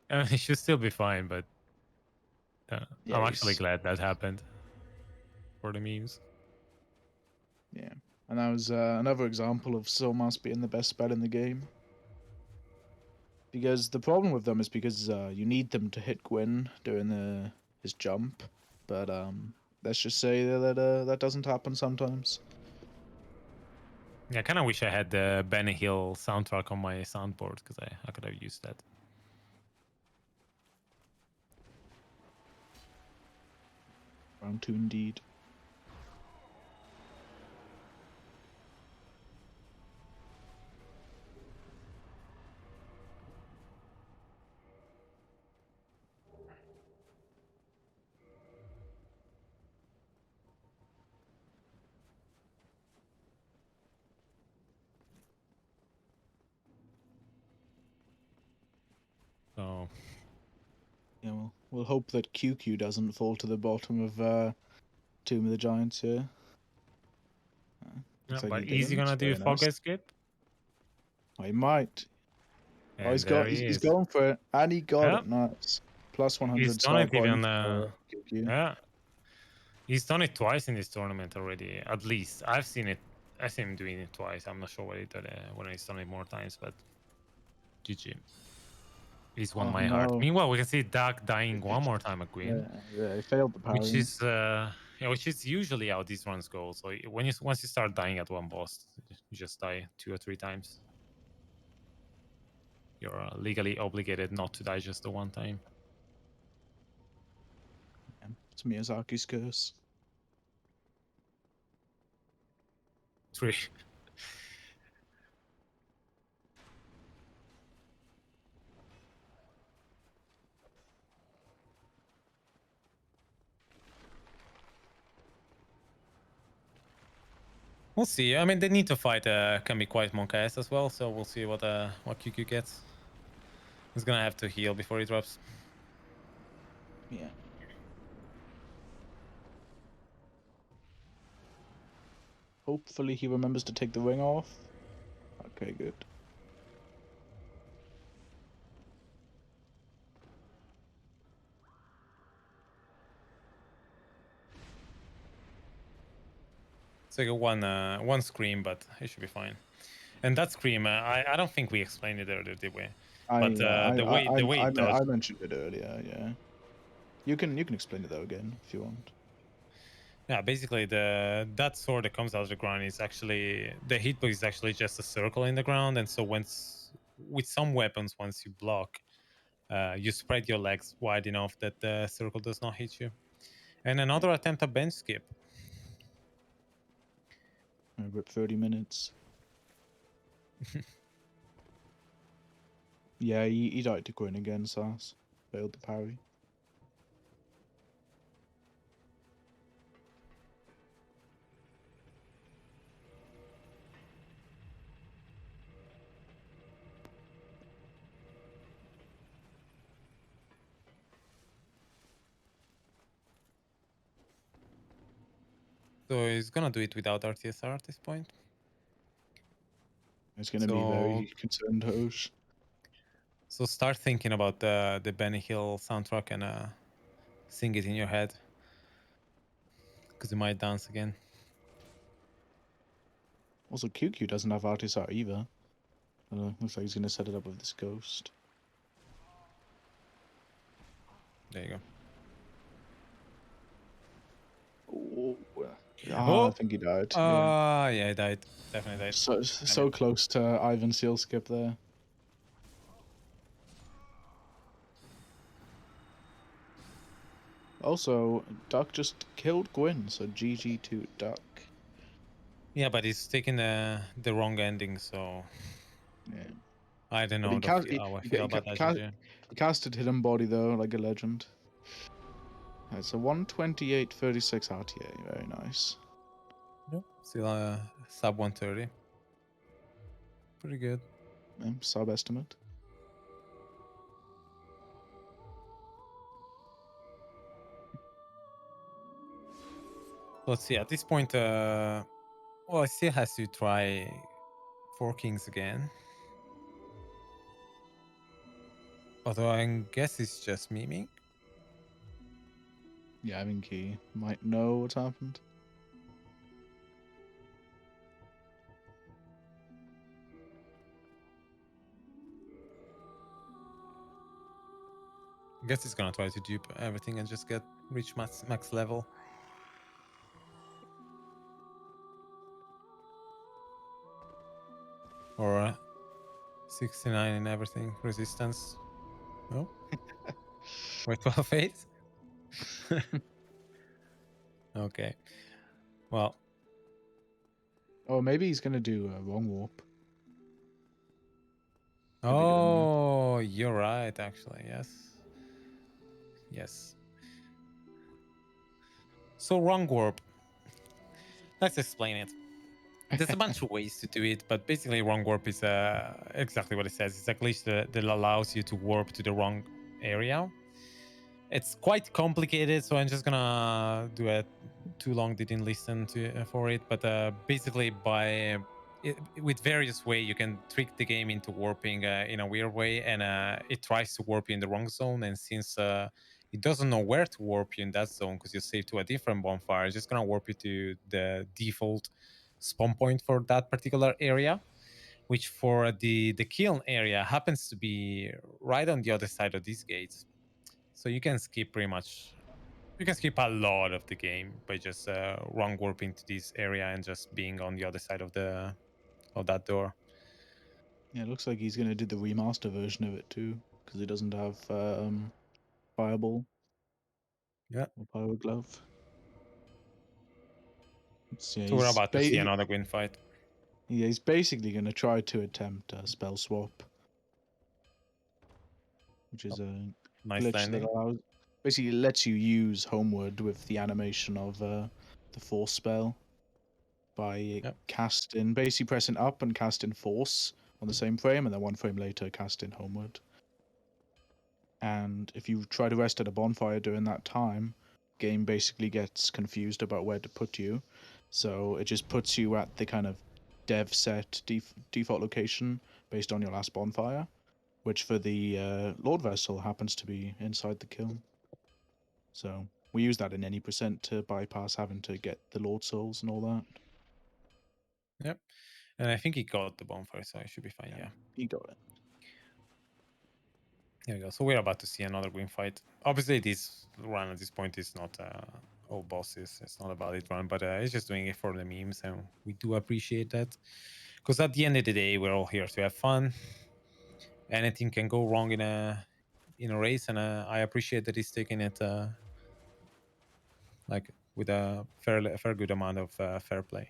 It should still be fine, but Yeah, I'm actually he's glad that happened for the memes. yeah, and that was another example of Soul Mass being the best spell in the game. Because the problem with them is because you need them to hit Gwyn during his jump, but let's just say that doesn't happen sometimes. Yeah, I kind of wish I had the Benny Hill soundtrack on my soundboard because I could have used that. Round 2 indeed. So Yeah, well, we'll hope that QueueKyoo doesn't fall to the bottom of Tomb of the Giants here. yeah, Looks like but he is he didn't. gonna do Very fog nice. escape? Oh, he might. Oh, And there he he's is. going for it, and he got Yeah, it. Nice. Plus he's 100 done star it even. points for QueueKyoo. Yeah, he's done it twice in this tournament already. At least I've seen it. I've seen him doing it twice. I'm not sure what he did when he's done it more times, but GG. He's won Oh my heart. no! Meanwhile, we can see Duck dying one more time at Queen, Yeah, he failed the which parry. is which is usually how these runs go. So when once you start dying at one boss, you just die 2 or 3 times. You're legally obligated not to die just the one time. Yeah, it's Miyazaki's curse. 3. We'll see. I mean, they need to fight can be quite Monkaist as well, so we'll see what QueueKyoo gets. He's gonna have to heal before he drops. Yeah. Hopefully he remembers to take the ring off. Okay, good. So you got one scream, but it should be fine. And that scream, I don't think we explained it earlier, did we? But the way it does, I mentioned it earlier. Yeah, you can explain it though again if you want. yeah, basically that sword that comes out of the ground is actually the hitbox is actually just a circle in the ground, and so once with some weapons, once you block, you spread your legs wide enough that the circle does not hit you. And another attempt at bench skip. I rip 30 minutes. Yeah, he died to Quinn again, Sas. Failed the parry. So he's gonna do it without RTSR at this point. It's gonna be So very concerned, Hosh. so start thinking about the Benny Hill soundtrack and sing it in your head, because you might dance again. Also, QueueKyoo doesn't have RTSR either. I don't know, looks like he's gonna set it up with this ghost. There you go. Oh, Oh! I think he died. Yeah, Yeah, he died. Definitely died. so close to Ivan seal skip there. Also, Duck just killed Gwyn, so GG to Duck. Yeah, but he's taking the wrong ending, so Yeah. I don't But know how I feel about that GG. he casted Hidden Body though, like a legend. It's a 128.36 RTA, very nice. Yep. Still sub 130. Pretty good. Sub estimate. Let's see. At this point, well, he still has to try 4 kings again. Although I guess it's just memeing. Yeah, I think he might know what's happened. I guess he's gonna try to dupe everything and just reach max level. Or 69 in everything. Resistance. Oh. Wait, 12 8? Okay. Well. Oh, maybe he's gonna do a wrong warp. Could be doing that. Oh, you're right, actually. Yes. Yes. So, wrong warp. Let's explain it. There's a bunch of ways to do it, but basically, wrong warp is exactly what it says. It's a glitch that allows you to warp to the wrong area. It's quite complicated, so I'm just gonna do it. Too long didn't listen to for it, but basically, with various way, you can trick the game into warping in a weird way, and it tries to warp you in the wrong zone. And since it doesn't know where to warp you in that zone because you're saved to a different bonfire, it's just gonna warp you to the default spawn point for that particular area, which for the kiln area happens to be right on the other side of these gates. So you can skip a lot of the game by just wrong warping to this area and just being on the other side of that door. Yeah, it looks like he's gonna do the remaster version of it too, because it doesn't have Fireball. Yeah. Or Power Glove. Yeah, So we're about to see another win fight. Yeah, he's basically going to try to attempt a spell swap, which is a Nice glitch landing. that allows basically lets you use Homeward with the animation of the Force spell by casting, basically pressing up and casting Force on the same frame, and then one frame later casting Homeward. And if you try to rest at a bonfire during that time, game basically gets confused about where to put you, so it just puts you at the kind of dev set default location based on your last bonfire, which for the Lord Vessel happens to be inside the kiln. So we use that in any percent to bypass having to get the Lord Souls and all that. Yep. And I think he got the bonfire, so I should be fine. Yeah. He got it. There we go. So we're about to see another green fight. Obviously, this run at this point is not all bosses. It's not a valid run, but it's just doing it for the memes, and we do appreciate that. Because at the end of the day, we're all here to have fun. Anything can go wrong in a race, and I appreciate that he's taking it like with a fair good amount of fair play,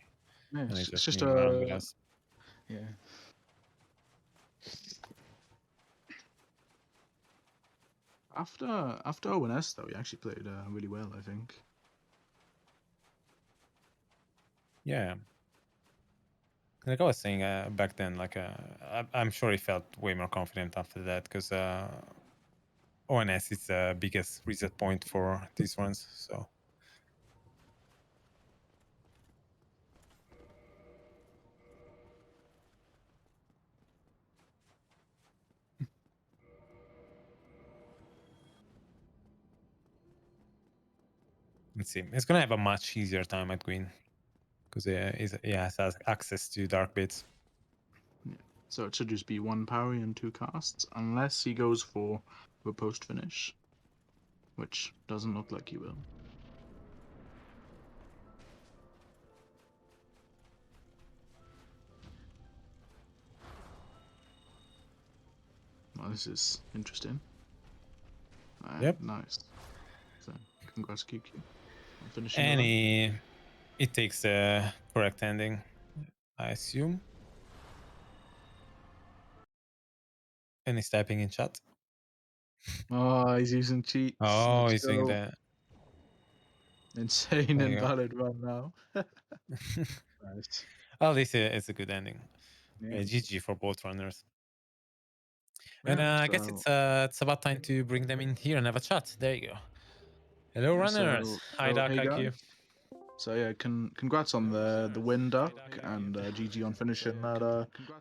Yeah, and it's he's just just messing around with us. yeah. After ONS though, he actually played really well, I think. Yeah. Like I was saying back then, like I'm sure he felt way more confident after that because ONS is the biggest reset point for these ones. So let's see. It's gonna have a much easier time at Queen because he has access to dark bits. Yeah. So it should just be one parry and two casts, unless he goes for a post finish, which doesn't look like he will. Well, this is interesting. Yep. Nice. So, congrats, QQ, on finishing And the run. it takes the correct ending, I assume. And he's typing in chat. Oh, he's using cheats. Oh, Let's he's doing go. that. Insane There you go. invalid run now. Nice. At least it's a good ending. Yeah. GG for both runners. Yeah, And I guess so- it's about time to bring them in here and have a chat. There you go. Hello, yeah, runners. Hi, Duck. hey Hi, Q. guys. So yeah, congrats on the win, Duck, and GG on finishing that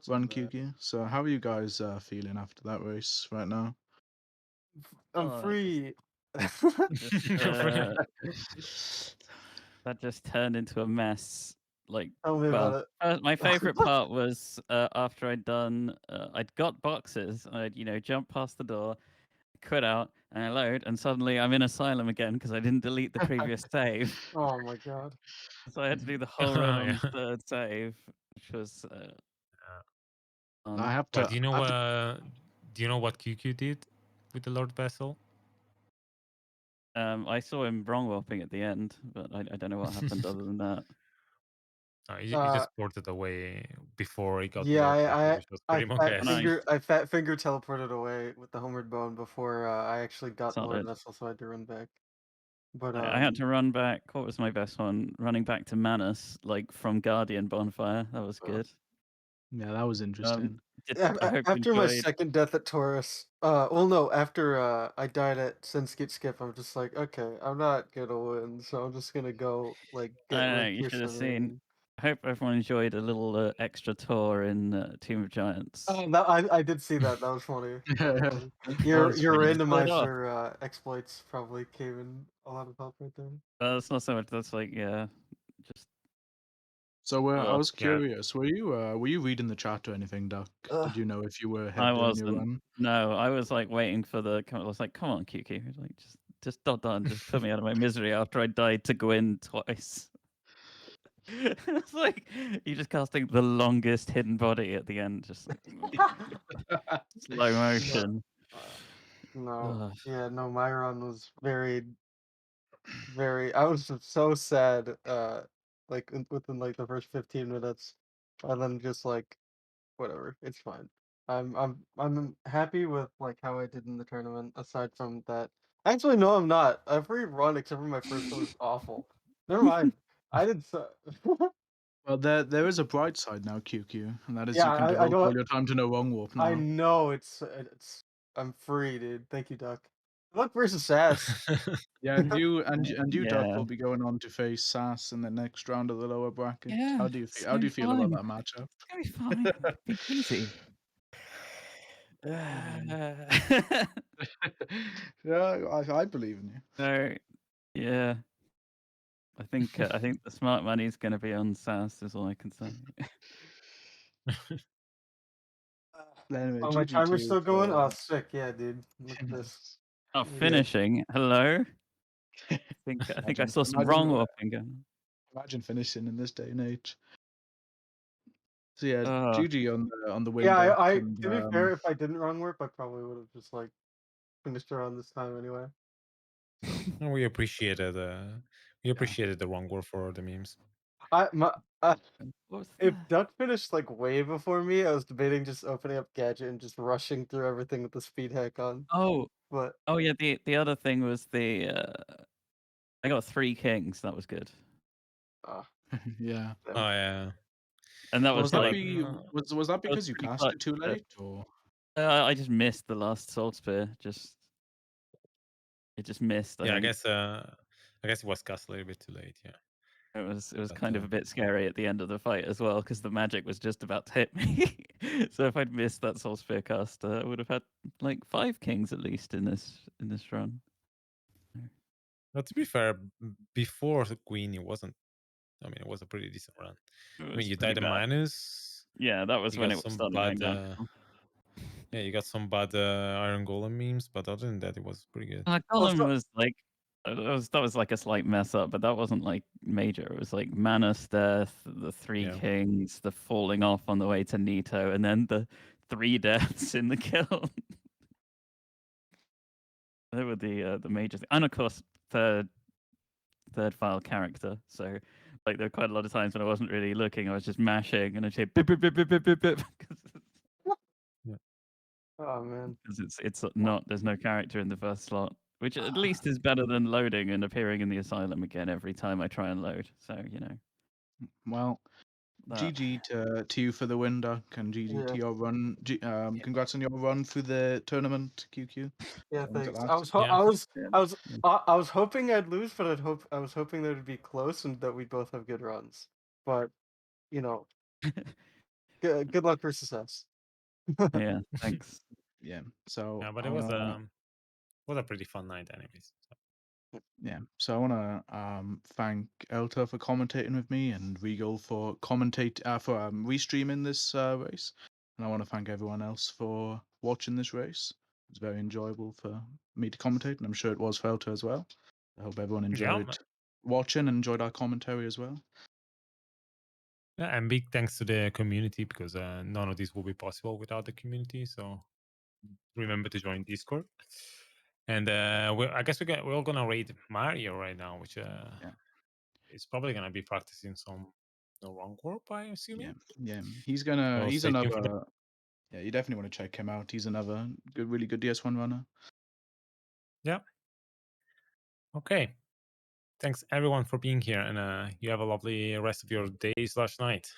run, QQ. So how are you guys feeling after that race right now? I'm Oh, free. You're free. that just turned into a mess. Like, Tell me well, about it. my favorite part was after I'd got boxes. I'd jump past the door, quit out, and I load, and suddenly I'm in Asylum again because I didn't delete the previous save. Oh my god. So I had to do the whole Oh, run on yeah. the third save, which was I have Well, to. do you know what QQ did with the Lord Vessel? I saw him wrong warping at the end, but I don't know what happened other than that. He just ported away before he got Yeah, Lord Vessel, which was pretty Nice. I fat finger teleported away with the homeward bone before I actually got Lord Solid. Vessel, so I had to run back. But I had to run back. What was my best one? Running back to Manus, like from Guardian Bonfire. That was good. Yeah, that was interesting. I hope you after my enjoyed. second death at Taurus, well, no, after I died at Senskit Skip, I'm just like, okay, I'm not gonna win, so I'm just gonna go like I get don't know. Red You should have Crusader. seen. I hope everyone enjoyed a little extra tour in Tomb of Giants. Oh, no, I did see that. That was funny. That was funny. Your was funny. Just pull it off. randomizer exploits probably came in a lot of help right there. That's not so much. That's like just. So I Ugh. was curious. Were you reading the chat or anything, Duck? Did you know if you were ahead I doing your wasn't. run? No, I was like waiting for the. I was like, come on, QQ, like just dot done, just put me out of my misery after I died to Gwyn twice. It's like you're just casting the longest hidden body at the end, just like slow motion. No, Ugh. yeah, no, my run was very. I was just so sad. Like within like the first 15 minutes, and then just like whatever, it's fine. I'm happy with like how I did in the tournament. Aside from that, actually, no, I'm not. Every run except for my first one was awful. Never mind. I did so. Well, there is a bright side now, QQ, and that is Yeah, you can I devote all don't. your time to no wrong warp now. I know it's. I'm free, dude. Thank you, Duck. Luck versus Sass. Yeah, and you, Duck, Yeah. will be going on to face Sass in the next round of the lower bracket. Yeah, How do you it's feel? How do you feel about fine. that matchup? It's gonna be fine. Be easy. Yeah, I believe in you. So, yeah. I think the smart money's going to be on SAS. Is all I can say. Anyway, Oh, my GG timer's to still going? for Oh, sick. Yeah, dude. Look at this. Oh, Yeah. finishing. Hello. I think I saw some wrong warping going. Imagine finishing in this day and age. So yeah, Oh. GG on the win. Yeah, Doc, I and, to be fair, if I didn't wrong warp, I probably would have just like finished around this time anyway. And we appreciated the wrong word for the memes. What was If that? Duck finished like way before me, I was debating just opening up Gadget and just rushing through everything with the speed hack on. Oh, But yeah. The other thing was I got 3 kings. That was good. yeah. Oh yeah. And that was that like was that because you pretty cast clutch, it too but, late, or I just missed the last soul spear. It just missed. I Yeah, think. I guess it was cast a little bit too late. Yeah. It was But, kind of a bit scary at the end of the fight as well, because the magic was just about to hit me. So if I'd missed that soul spear cast, I would have had like 5 kings at least in this run. But to be fair, before the Queen, it wasn't. I mean, it was a pretty decent run. It I mean, was you pretty died a bad. minus. Yeah, that was You when got it was some starting bad. going down. Yeah, you got some bad Iron Golem memes, but other than that, it was pretty good. Golem was like that was like a slight mess up, but that wasn't like major. It was like Manus death, the 3 Yeah. kings, the falling off on the way to Nito, and then the 3 deaths in the kill. They were the major thing. And of course, third file character. So like there were quite a lot of times when I wasn't really looking, I was just mashing and I'd say bip bip bip bip bip bip bip oh man, because it's not there's no character in the first slot, which at least is better than loading and appearing in the asylum again every time I try and load. So well, GG to you for the win, Doc, and GG to your run. Congrats on your run through the tournament, QQ. yeah, When's it thanks. lasted? I was hoping I'd lose, but I was hoping that it'd be close and that we'd both have good runs. But you know, good luck for success. yeah, thanks. Yeah. So Yeah, but I it was wanna, a pretty fun night, anyways. So. yeah. So I want to thank Elta for commentating with me and Regal for restreaming this race, and I want to thank everyone else for watching this race. It's very enjoyable for me to commentate, and I'm sure it was for Elta as well. I hope everyone enjoyed watching and enjoyed our commentary as well. Yeah, and big thanks to the community because none of this will be possible without the community. So remember to join Discord. And I guess we're all gonna raid Mario right now, which is probably gonna be practicing some no wrong warp, I assuming. Yeah. He's So he's stay tuned for another. Yeah, you definitely want to check him out. He's another really good DS1 runner. Yeah. Okay. Thanks everyone for being here, and you have a lovely rest of your day/night.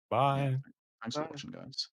Bye. Thanks for watching, guys.